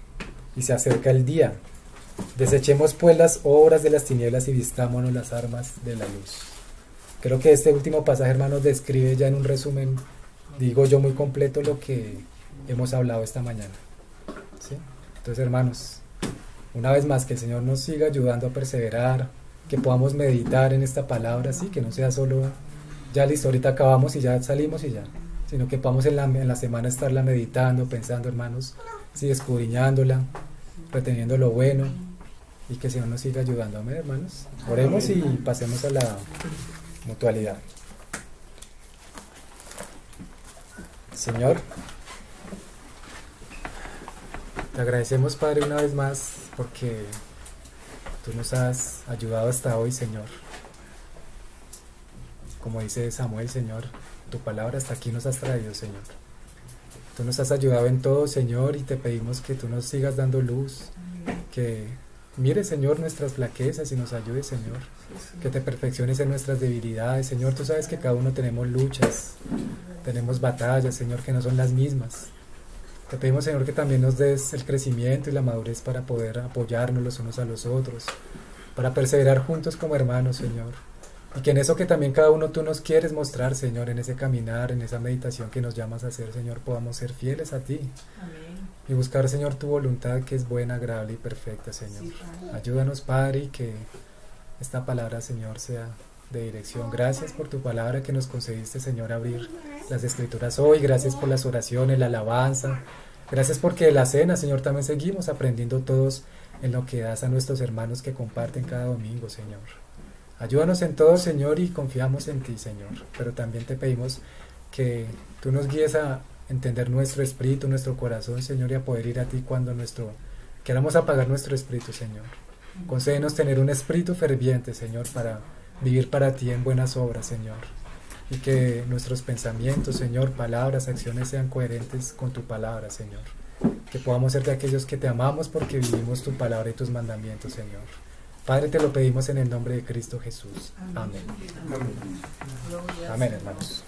y se acerca el día. Desechemos pues las obras de las tinieblas y vistámonos las armas de la luz. Creo que este último pasaje, hermanos, describe ya en un resumen, digo yo, muy completo lo que hemos hablado esta mañana, ¿sí? Entonces, hermanos, una vez más, que el Señor nos siga ayudando a perseverar, que podamos meditar en esta palabra, ¿sí? Que no sea solo, ya listo, ahorita acabamos y ya salimos y ya, sino que podamos en la semana estarla meditando, pensando, hermanos, sí, escudriñándola, reteniendo lo bueno, y que el Señor nos siga ayudando. Amén, hermanos. Oremos y pasemos a la mutualidad. Señor, te agradecemos, Padre, una vez más, porque tú nos has ayudado hasta hoy, Señor. Como dice Samuel, Señor, tu palabra hasta aquí nos has traído, Señor. Tú nos has ayudado en todo, Señor, y te pedimos que tú nos sigas dando luz, que mire, Señor, nuestras flaquezas y nos ayude, Señor, que te perfecciones en nuestras debilidades, Señor. Tú sabes que cada uno tenemos luchas, tenemos batallas, Señor, que no son las mismas. Te pedimos, Señor, que también nos des el crecimiento y la madurez para poder apoyarnos los unos a los otros, para perseverar juntos como hermanos, Señor. Y que en eso que también cada uno tú nos quieres mostrar, Señor, en ese caminar, en esa meditación que nos llamas a hacer, Señor, podamos ser fieles a ti. Amén. Y buscar, Señor, tu voluntad que es buena, agradable y perfecta, Señor. Sí, Padre. Ayúdanos, Padre, y que esta palabra, Señor, sea de dirección. Gracias por tu palabra que nos concediste, Señor, abrir las Escrituras hoy. Gracias por las oraciones, la alabanza. Gracias porque de la cena, Señor, también seguimos aprendiendo todos en lo que das a nuestros hermanos que comparten cada domingo, Señor. Ayúdanos en todo, Señor, y confiamos en ti, Señor. Pero también te pedimos que tú nos guíes a entender nuestro espíritu, nuestro corazón, Señor, y a poder ir a ti cuando queramos apagar nuestro espíritu, Señor. Concédenos tener un espíritu ferviente, Señor, para vivir para ti en buenas obras, Señor. Y que nuestros pensamientos, Señor, palabras, acciones sean coherentes con tu palabra, Señor. Que podamos ser de aquellos que te amamos porque vivimos tu palabra y tus mandamientos, Señor. Padre, te lo pedimos en el nombre de Cristo Jesús. Amén. Amén. Amén, hermanos.